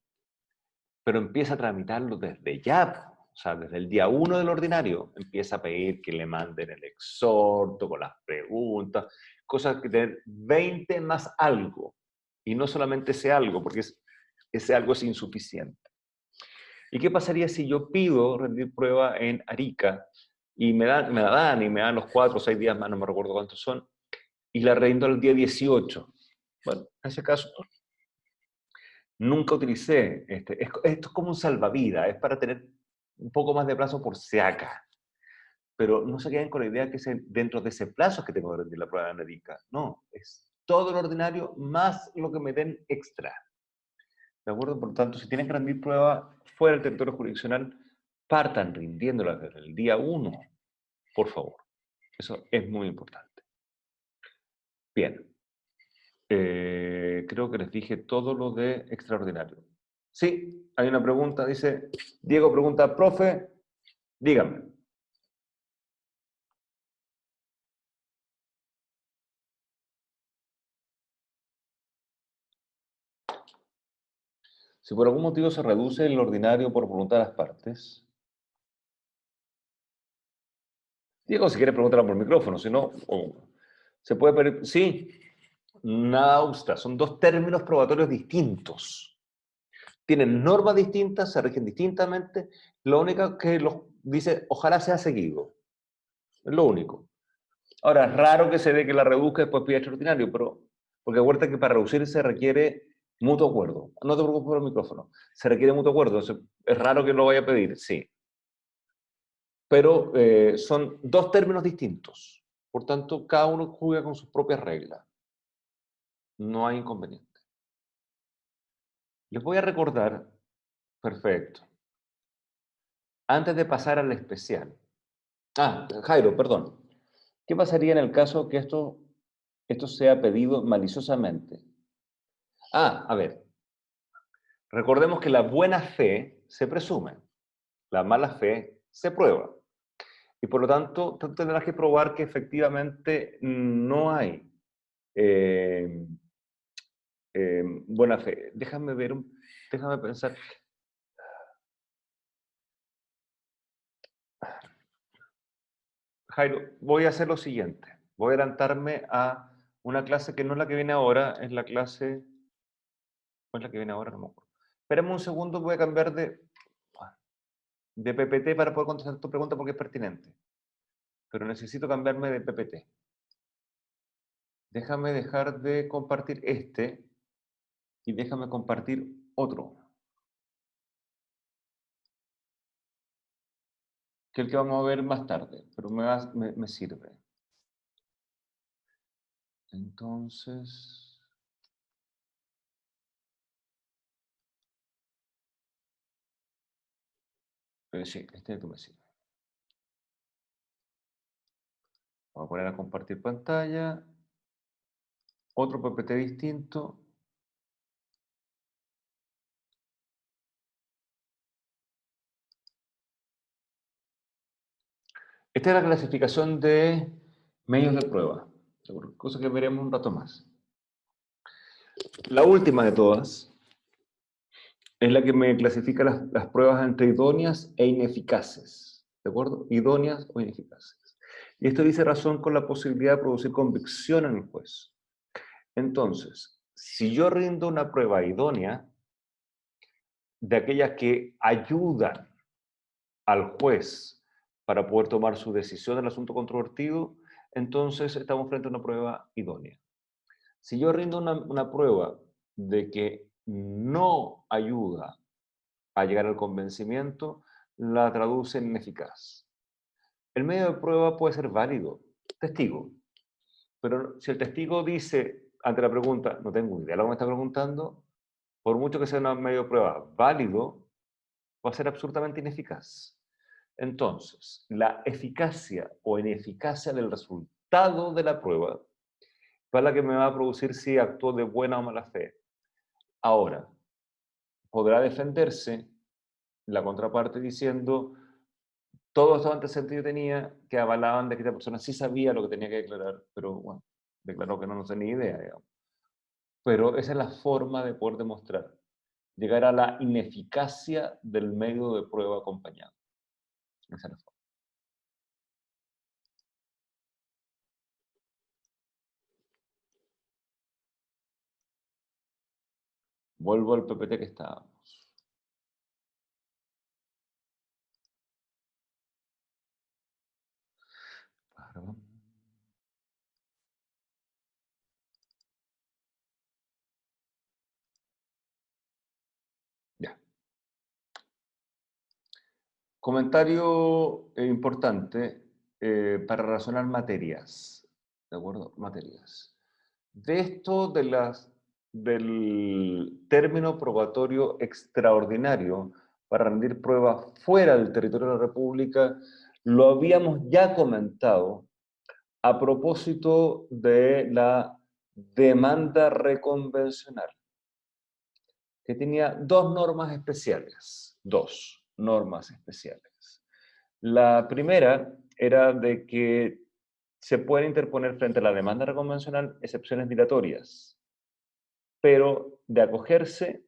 pero empieza a tramitarlo desde ya. O sea, desde el día 1 del ordinario empieza a pedir que le manden el exhorto con las preguntas, cosas que tener 20 más algo. Y no solamente ese algo, porque ese algo es insuficiente. ¿Y qué pasaría si yo pido rendir prueba en Arica y me la dan y me dan los 4 o 6 días más, no me recuerdo cuántos son, y la rindo el día 18? Bueno, en ese caso nunca utilicé, esto es como un salvavidas, es para tener un poco más de plazo por si acá. Pero no se queden con la idea que dentro de ese plazo es que tengo que rendir la prueba en Arica. No, es todo lo ordinario más lo que me den extra. ¿De acuerdo? Por lo tanto, si tienen que rendir prueba fuera del territorio jurisdiccional, partan rindiéndola desde el día 1, por favor. Eso es muy importante. Bien. Creo que les dije todo lo de extraordinario. Sí, hay una pregunta, dice, Diego pregunta, profe, dígame. Si por algún motivo se reduce el ordinario por voluntad de las partes. Diego, si quiere preguntarla por micrófono, si no, se puede pedir. Sí, nada obsta, son dos términos probatorios distintos. Tienen normas distintas, se rigen distintamente. Lo único que dice, ojalá sea seguido. Es lo único. Ahora, es raro que se dé que la reduzca y después pida extraordinario, pero porque acuérdate que para reducir se requiere mutuo acuerdo. No te preocupes por el micrófono. Se requiere mutuo acuerdo. Es raro que lo vaya a pedir, sí. Pero son dos términos distintos. Por tanto, cada uno juega con sus propias reglas. No hay inconveniente. Les voy a recordar, perfecto, antes de pasar al especial. Jairo, perdón. ¿Qué pasaría en el caso que esto sea pedido maliciosamente? A ver, recordemos que la buena fe se presume, la mala fe se prueba. Y por lo tanto, tú tendrás que probar que efectivamente no hay buena fe. Déjame pensar. Jairo, voy a hacer lo siguiente. Voy a adelantarme a una clase que no es la que viene ahora, es la clase... ¿Cuál es la que viene ahora? No me acuerdo. Espérame un segundo, voy a cambiar de PPT para poder contestar tu pregunta porque es pertinente. Pero necesito cambiarme de PPT. Déjame dejar de compartir este y déjame compartir otro, que es el que vamos a ver más tarde, pero me sirve. Entonces... sí, este es el que me sirve. Voy a poner a compartir pantalla. Otro PPT distinto. Esta es la clasificación de medios de prueba, cosa que veremos un rato más. La última de todas es la que me clasifica las pruebas entre idóneas e ineficaces. ¿De acuerdo? Idóneas o ineficaces. Y esto dice razón con la posibilidad de producir convicción en el juez. Entonces, si yo rindo una prueba idónea, de aquellas que ayudan al juez para poder tomar su decisión en el asunto controvertido, entonces estamos frente a una prueba idónea. Si yo rindo una prueba de que no ayuda a llegar al convencimiento, la traduce en ineficaz. El medio de prueba puede ser válido, testigo, pero si el testigo dice ante la pregunta, no tengo idea de lo que me está preguntando, por mucho que sea un medio de prueba válido, va a ser absolutamente ineficaz. Entonces, la eficacia o ineficacia del resultado de la prueba es la que me va a producir si actúo de buena o mala fe. Ahora, podrá defenderse la contraparte diciendo todos estos antecedentes que tenía que avalaban de que esta persona sí sabía lo que tenía que declarar, pero bueno, declaró que no tenía idea, digamos. Pero esa es la forma de poder demostrar, llegar a la ineficacia del medio de prueba acompañado. Esa es la forma. Vuelvo al PPT que estábamos. Ya. Comentario importante para razonar materias. ¿De acuerdo? Materias. De esto del término probatorio extraordinario para rendir pruebas fuera del territorio de la República, lo habíamos ya comentado a propósito de la demanda reconvencional, que tenía dos normas especiales. Dos normas especiales. La primera era de que se pueden interponer frente a la demanda reconvencional excepciones dilatorias, pero de acogerse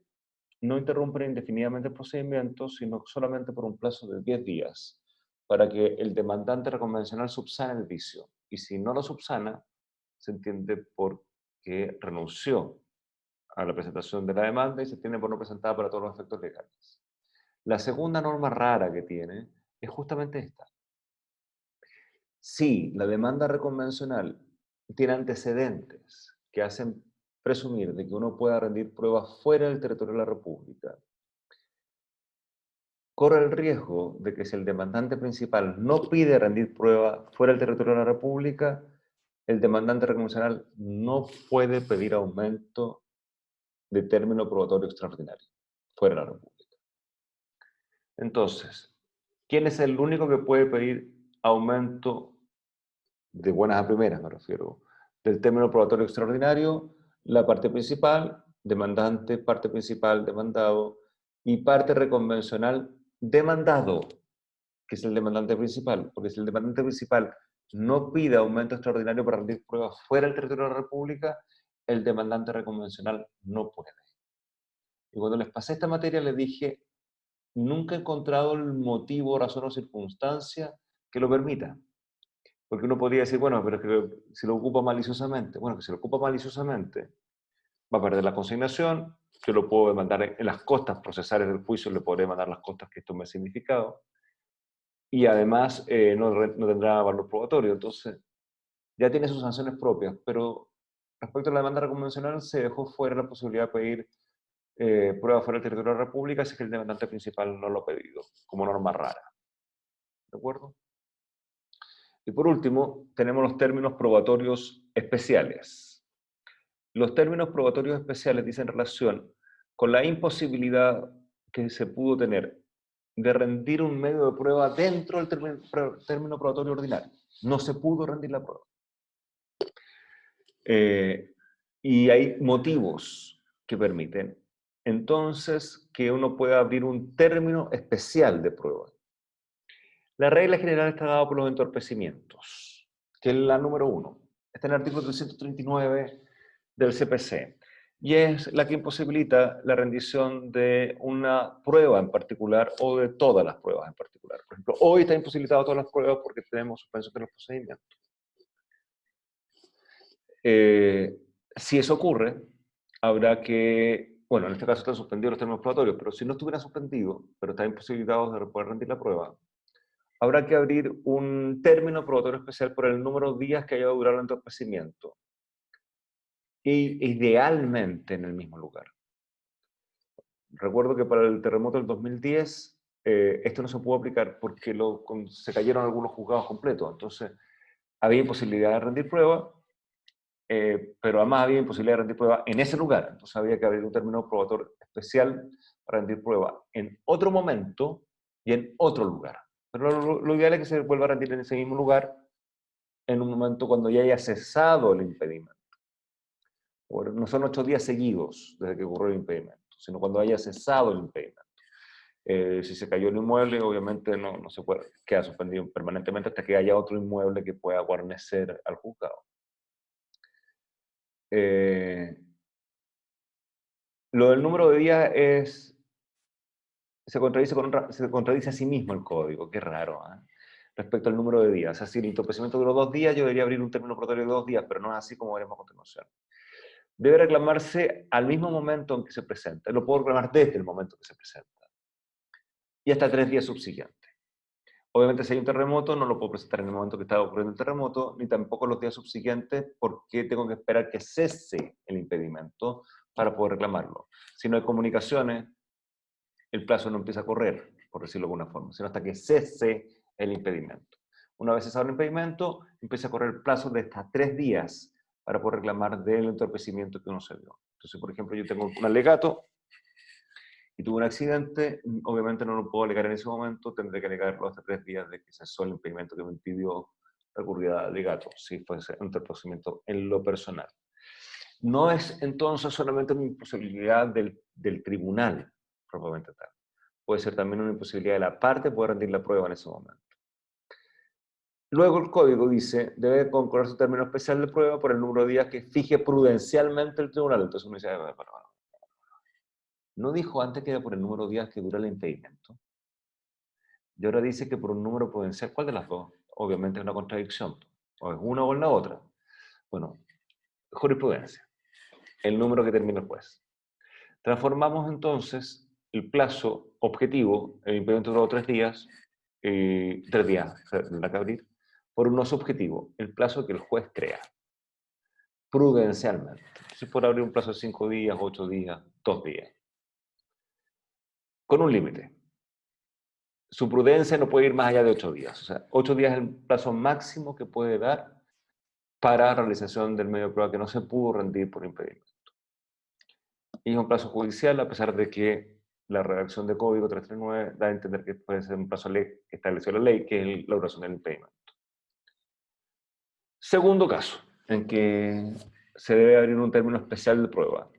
no interrumpen indefinidamente el procedimiento, sino solamente por un plazo de 10 días, para que el demandante reconvencional subsane el vicio. Y si no lo subsana, se entiende por que renunció a la presentación de la demanda y se tiene por no presentada para todos los efectos legales. La segunda norma rara que tiene es justamente esta. Si la demanda reconvencional tiene antecedentes que hacen presumir de que uno pueda rendir pruebas fuera del territorio de la República, corre el riesgo de que si el demandante principal no pide rendir prueba fuera del territorio de la República, el demandante reconvencional no puede pedir aumento de término probatorio extraordinario fuera de la República. Entonces, ¿quién es el único que puede pedir aumento de buenas a primeras, me refiero, del término probatorio extraordinario? La parte principal, demandante, parte principal, demandado, y parte reconvencional, demandado, que es el demandante principal, porque si el demandante principal no pide aumento extraordinario para rendir pruebas fuera del territorio de la República, el demandante reconvencional no puede. Y cuando les pasé esta materia les dije, nunca he encontrado el motivo, razón o circunstancia que lo permita. Porque uno podría decir, bueno, pero es que si lo ocupa maliciosamente, bueno, que si lo ocupa maliciosamente, va a perder la consignación, yo lo puedo demandar en las costas procesales del juicio, le podré demandar las costas que esto me ha significado, y además no tendrá valor probatorio, entonces ya tiene sus sanciones propias, pero respecto a la demanda convencional se dejó fuera la posibilidad de pedir prueba fuera del territorio de la República si es que el demandante principal no lo ha pedido, como norma rara. ¿De acuerdo? Y por último, tenemos los términos probatorios especiales. Los términos probatorios especiales dicen relación con la imposibilidad que se pudo tener de rendir un medio de prueba dentro del término probatorio ordinario. No se pudo rendir la prueba. Y hay motivos que permiten, entonces, que uno pueda abrir un término especial de prueba. La regla general está dada por los entorpecimientos, que es la número 1. Está en el artículo 339 del CPC. Y es la que imposibilita la rendición de una prueba en particular o de todas las pruebas en particular. Por ejemplo, hoy está imposibilitado todas las pruebas porque tenemos suspensión de los procedimientos. Si eso ocurre, habrá que, bueno, en este caso están suspendidos los términos probatorios, pero si no estuvieran suspendidos, pero están imposibilitados de poder rendir la prueba, habrá que abrir un término probatorio especial por el número de días que haya durado el entorpecimiento. Y idealmente en el mismo lugar. Recuerdo que para el terremoto del 2010, esto no se pudo aplicar porque se cayeron algunos juzgados completos. Entonces, había imposibilidad de rendir prueba, pero además había imposibilidad de rendir prueba en ese lugar. Entonces, había que abrir un término probatorio especial para rendir prueba en otro momento y en otro lugar. Pero lo ideal es que se vuelva a rendir en ese mismo lugar en un momento cuando ya haya cesado el impedimento. No son 8 días seguidos desde que ocurrió el impedimento, sino cuando haya cesado el impedimento. Si se cayó el inmueble, obviamente no se puede, queda suspendido permanentemente hasta que haya otro inmueble que pueda guarnecer al juzgado. Lo del número de días se contradice a sí mismo el código, qué raro, ¿eh? Respecto al número de días. O sea, si el entorpecimiento duró 2 días, yo debería abrir un término probatorio de 2 días, pero no es así como veremos a continuación. Debe reclamarse al mismo momento en que se presenta. Lo puedo reclamar desde el momento que se presenta. Y hasta 3 días subsiguientes. Obviamente, si hay un terremoto, no lo puedo presentar en el momento que está ocurriendo el terremoto, ni tampoco los días subsiguientes, porque tengo que esperar que cese el impedimento para poder reclamarlo. Si no hay comunicaciones, el plazo no empieza a correr, por decirlo de alguna forma, sino hasta que cese el impedimento. Una vez cesado el impedimento, empieza a correr el plazo de hasta 3 días para poder reclamar del entorpecimiento que uno se dio. Entonces, por ejemplo, yo tengo un alegato y tuve un accidente, obviamente no lo puedo alegar en ese momento, tendré que alegarlo hasta 3 días de que cesó el impedimento que me impidió recurrir al alegato, si fuese un entorpecimiento en lo personal. No es entonces solamente una imposibilidad del tribunal, propiamente tal. Puede ser también una imposibilidad de la parte poder rendir la prueba en ese momento. Luego el código dice, debe concurrir su término especial de prueba por el número de días que fije prudencialmente el tribunal. Entonces uno dice, ¿no dijo antes que era por el número de días que dura el impedimento? Y ahora dice que por un número prudencial. ¿Cuál de las dos? Obviamente es una contradicción. O es una o es la otra. Bueno, jurisprudencia. El número que termina el juez. Transformamos entonces el plazo objetivo, el impedimento duró 3 días, 3 días tendrá que abrir, por uno subjetivo, el plazo que el juez crea, prudencialmente. Si por abrir un plazo de 5 días, 8 días, 2 días. Con un límite. Su prudencia no puede ir más allá de 8 días. O sea, 8 días es el plazo máximo que puede dar para realización del medio de prueba que no se pudo rendir por impedimento. Y es un plazo judicial, a pesar de que la redacción de código 339 da a entender que puede ser un plazo que estableció la ley, que es la duración del impedimento. Segundo caso, en que se debe abrir un término especial de prueba.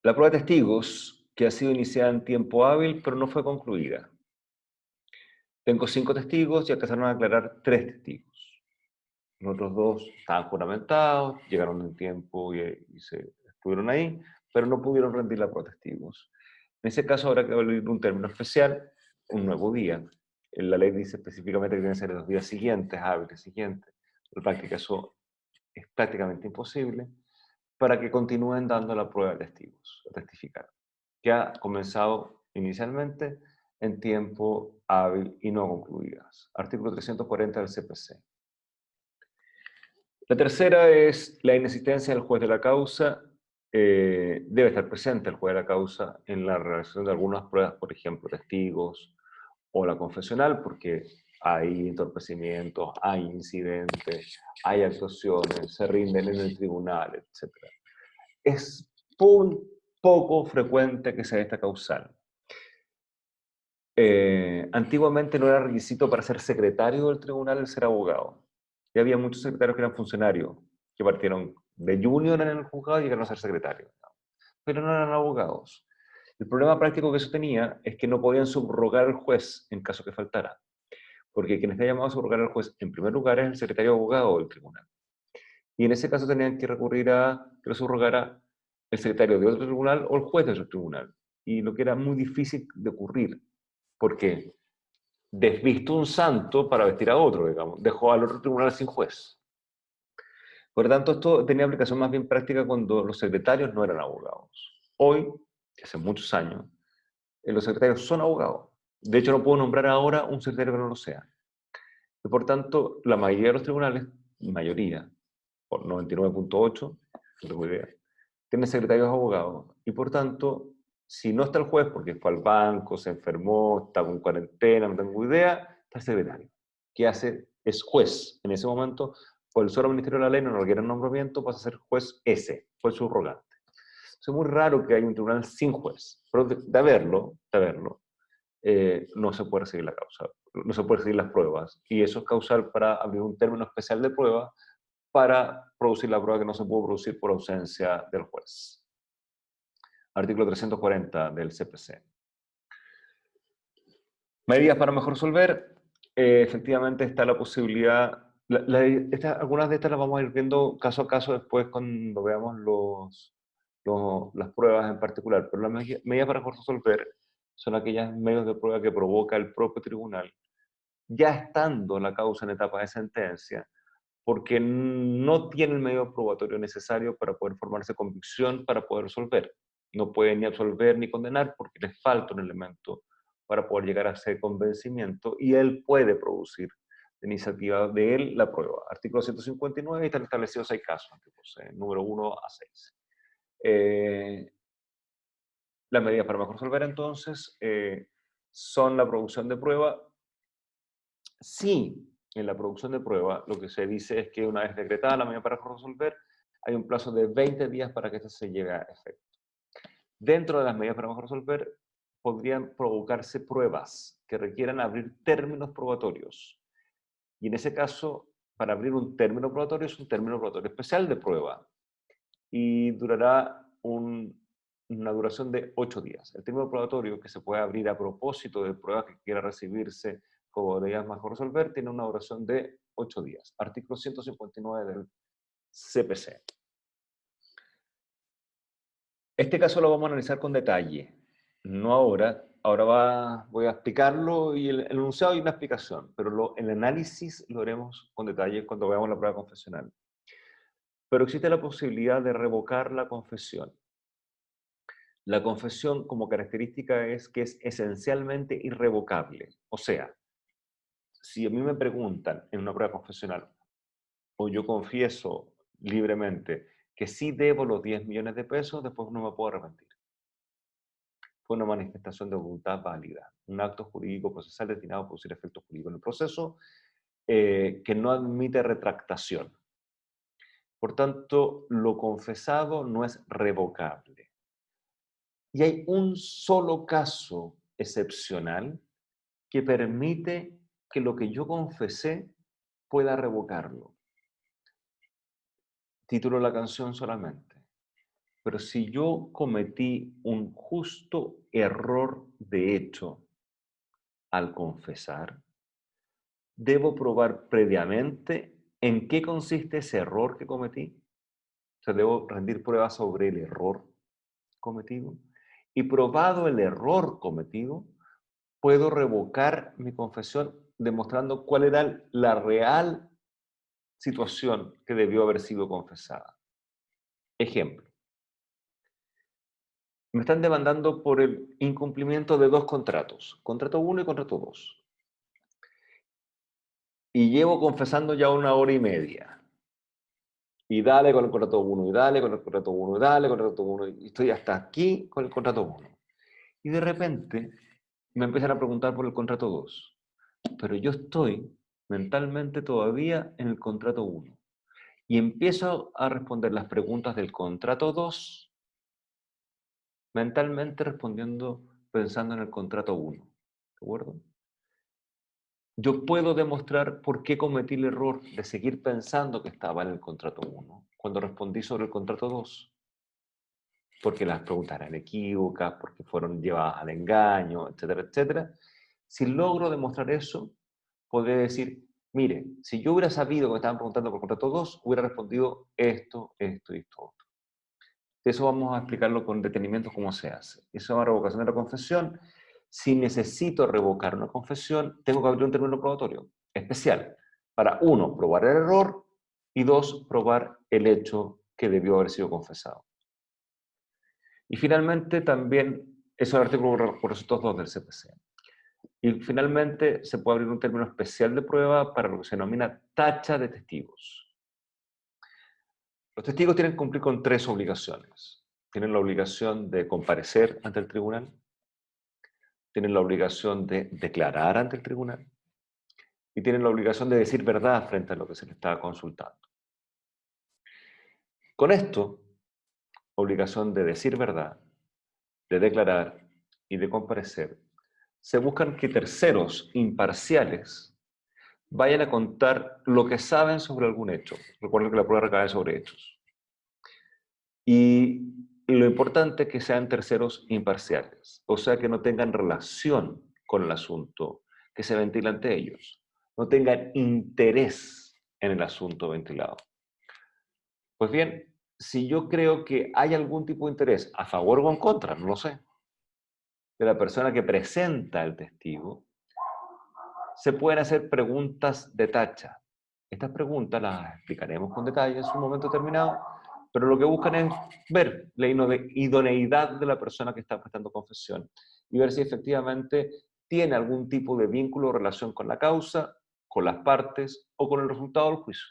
La prueba de testigos, que ha sido iniciada en tiempo hábil, pero no fue concluida. Tengo 5 testigos y alcanzaron a declarar 3 testigos. Los otros 2 estaban juramentados, llegaron en tiempo y estuvieron ahí, pero no pudieron rendir la prueba de testigos. En ese caso habrá que abrir un término especial, un nuevo día, La ley dice específicamente que tienen que ser los días siguientes, hábiles siguientes. En la práctica eso es prácticamente imposible, para que continúen dando la prueba de testigos, a testificar, que ha comenzado inicialmente en tiempo hábil y no concluidas. Artículo 340 del CPC. La tercera es la inexistencia del juez de la causa. Debe estar presente el juez de la causa en la realización de algunas pruebas, por ejemplo, testigos o la confesional, porque hay entorpecimientos, hay incidentes, hay actuaciones, se rinden en el tribunal, etc. Es poco frecuente que se dé esta causal. Antiguamente no era requisito para ser secretario del tribunal el ser abogado. Y había muchos secretarios que eran funcionarios, que partieron de junior en el juzgado y llegaron a ser secretarios. Pero no eran abogados. El problema práctico que eso tenía es que no podían subrogar al juez en caso que faltara. Porque quien está llamado a subrogar al juez, en primer lugar, es el secretario abogado del tribunal. Y en ese caso tenían que recurrir a que lo subrogara el secretario de otro tribunal o el juez de otro tribunal. Y lo que era muy difícil de ocurrir, porque desvistió un santo para vestir a otro, digamos. Dejó al otro tribunal sin juez. Por lo tanto, esto tenía aplicación más bien práctica cuando los secretarios no eran abogados. Hoy, hace muchos años, los secretarios son abogados. De hecho, no puedo nombrar ahora un secretario que no lo sea. Y por tanto, la mayoría de los tribunales, mayoría, por 99.8, no tengo idea, tienen secretarios abogados. Y por tanto, si no está el juez porque fue al banco, se enfermó, está con cuarentena, no tengo idea, está el secretario. ¿Qué hace? Es juez. En ese momento, por el solo Ministerio de la Ley no requiere nombramiento, pasa a ser juez S, juez subrogante. Es muy raro que haya un tribunal sin juez, pero de haberlo, no se puede recibir la causa, no se puede recibir las pruebas, y eso es causal para abrir un término especial de prueba para producir la prueba que no se pudo producir por ausencia del juez. Artículo 340 del CPC. Medidas para mejor resolver. Efectivamente está la posibilidad, algunas de estas las vamos a ir viendo caso a caso después cuando veamos las pruebas en particular, pero las medidas para mejor resolver son aquellos medios de prueba que provoca el propio tribunal, ya estando la causa en etapa de sentencia, porque no tiene el medio probatorio necesario para poder formarse convicción para poder resolver. No puede ni absolver ni condenar porque le falta un elemento para poder llegar a ese convencimiento y él puede producir de iniciativa de él la prueba. Artículo 159 y están establecidos 6 casos, número 1 a 6. Las medidas para mejor resolver entonces son la producción de prueba. Sí, en la producción de prueba lo que se dice es que una vez decretada la medida para resolver, hay un plazo de 20 días para que esto se llegue a efecto. Dentro de las medidas para resolver, podrían provocarse pruebas que requieran abrir términos probatorios. Y en ese caso, para abrir un término probatorio es un término probatorio especial de prueba. Y durará una duración de 8 días. El término probatorio que se puede abrir a propósito de pruebas que quiera recibirse como medidas mejor resolver tiene una duración de 8 días. Artículo 159 del CPC. Este caso lo vamos a analizar con detalle, no ahora. Ahora voy a explicarlo y el enunciado y una explicación, pero el análisis lo haremos con detalle cuando veamos la prueba confesional. Pero existe la posibilidad de revocar la confesión. La confesión como característica es que es esencialmente irrevocable. O sea, si a mí me preguntan en una prueba confesional, o yo confieso libremente que sí debo los 10 millones de pesos, después no me puedo arrepentir. Fue una manifestación de voluntad válida, un acto jurídico procesal destinado a producir efectos jurídicos en el proceso que no admite retractación. Por tanto, lo confesado no es revocable. Y hay un solo caso excepcional que permite que lo que yo confesé pueda revocarlo. Título de la canción solamente. Pero si yo cometí un justo error de hecho al confesar, debo probar previamente en qué consiste ese error que cometí. O sea, debo rendir pruebas sobre el error cometido. Y probado el error cometido, puedo revocar mi confesión demostrando cuál era la real situación que debió haber sido confesada. Ejemplo. Me están demandando por el incumplimiento de 2 contratos, contrato 1 y contrato 2. Y llevo confesando ya 1 hora y media. Y dale con el contrato 1, y dale con el contrato 1, y dale con el contrato 1, y estoy hasta aquí con el contrato 1. Y de repente me empiezan a preguntar por el contrato 2. Pero yo estoy mentalmente todavía en el contrato 1. Y empiezo a responder las preguntas del contrato 2, mentalmente respondiendo, pensando en el contrato 1. ¿De acuerdo? Yo puedo demostrar por qué cometí el error de seguir pensando que estaba en el contrato 1 cuando respondí sobre el contrato 2. Porque las preguntas eran equívocas, porque fueron llevadas al engaño, etcétera, etcétera. Si logro demostrar eso, podré decir, mire, si yo hubiera sabido que me estaban preguntando por contrato 2, hubiera respondido esto, esto y esto otro. Eso vamos a explicarlo con detenimiento cómo se hace. Eso es una revocación de la confesión. Si necesito revocar una confesión, tengo que abrir un término probatorio especial para, 1, probar el error y 2, probar el hecho que debió haber sido confesado. Y finalmente también, eso es el artículo por resultados 2 del CPC. Y finalmente se puede abrir un término especial de prueba para lo que se denomina tacha de testigos. Los testigos tienen que cumplir con 3 obligaciones. Tienen la obligación de comparecer ante el tribunal, tienen la obligación de declarar ante el tribunal y tienen la obligación de decir verdad frente a lo que se les está consultando. Con esto, obligación de decir verdad, de declarar y de comparecer, se buscan que terceros imparciales vayan a contar lo que saben sobre algún hecho. Recuerden que la prueba recae sobre hechos. Y lo importante es que sean terceros imparciales, o sea, que no tengan relación con el asunto que se ventila ante ellos, no tengan interés en el asunto ventilado. Pues bien, si yo creo que hay algún tipo de interés, a favor o en contra, no lo sé, de la persona que presenta el testigo, se pueden hacer preguntas de tacha. Estas preguntas las explicaremos con detalle en su momento determinado, pero lo que buscan es ver la idoneidad de la persona que está prestando confesión y ver si efectivamente tiene algún tipo de vínculo o relación con la causa, con las partes o con el resultado del juicio.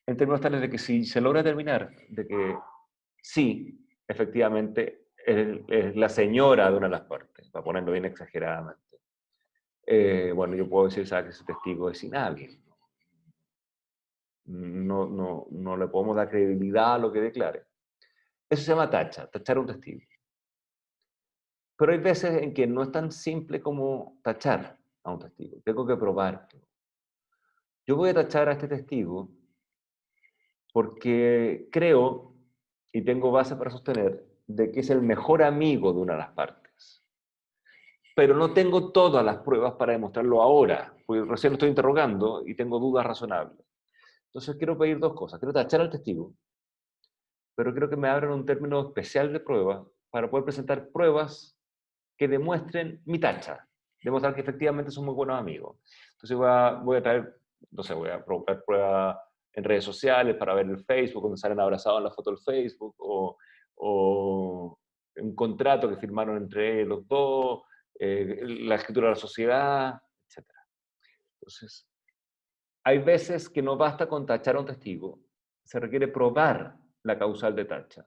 En términos tales de que si se logra determinar de que sí, efectivamente es la señora de una de las partes, para ponerlo bien exageradamente, bueno, yo puedo decir, ¿sabes? Que ese testigo es inhábil. No le podemos dar credibilidad a lo que declare. Eso se llama tacha, tachar a un testigo. Pero hay veces en que no es tan simple como tachar a un testigo. Tengo que probarlo. Yo voy a tachar a este testigo porque creo y tengo base para sostener de que es el mejor amigo de una de las partes. Pero no tengo todas las pruebas para demostrarlo ahora, porque recién lo estoy interrogando y tengo dudas razonables. Entonces quiero pedir 2 cosas. Quiero tachar al testigo, pero quiero que me abran un término especial de prueba para poder presentar pruebas que demuestren mi tacha, demostrar que efectivamente son muy buenos amigos. Entonces voy a traer, no sé, voy a provocar pruebas en redes sociales para ver el Facebook, cuando salen abrazados en la foto del Facebook, o un contrato que firmaron entre los dos, la escritura de la sociedad, etc. Entonces, hay veces que no basta con tachar a un testigo, se requiere probar la causal de tacha.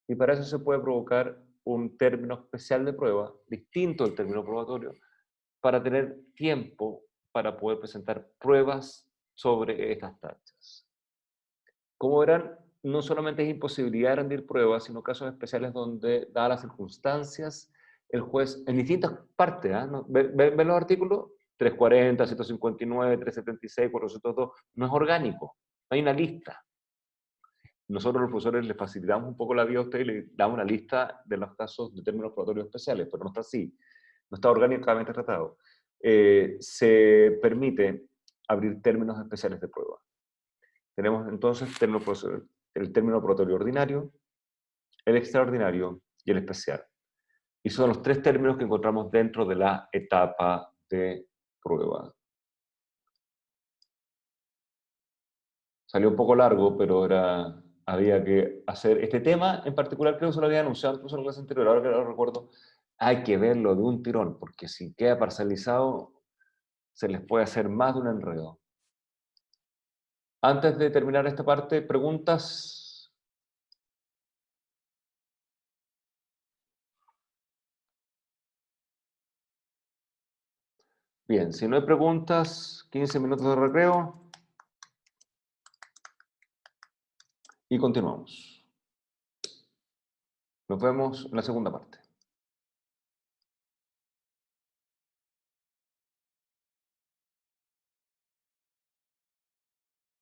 Y para eso se puede provocar un término especial de prueba, distinto del término probatorio, para tener tiempo para poder presentar pruebas sobre estas tachas. Como verán, no solamente es imposibilidad de rendir pruebas, sino casos especiales donde, dadas las circunstancias, el juez, en distintas partes, ¿no? ¿Ven los artículos? 340, 159, 376, 402, no es orgánico, no hay una lista. Nosotros los profesores les facilitamos un poco la vida a ustedes y les damos una lista de los casos de términos probatorios especiales, pero no está así, no está orgánicamente tratado. Se permite abrir términos especiales de prueba. Tenemos entonces el término probatorio ordinario, el extraordinario y el especial. Y son los 3 términos que encontramos dentro de la etapa de prueba. Salió un poco largo, pero había que hacer este tema en particular. Creo que se lo había anunciado incluso en la clase anterior, ahora que lo recuerdo. Hay que verlo de un tirón, porque si queda parcializado, se les puede hacer más de un enredo. Antes de terminar esta parte, ¿preguntas? Bien, si no hay preguntas, 15 minutos de recreo y continuamos. Nos vemos en la segunda parte.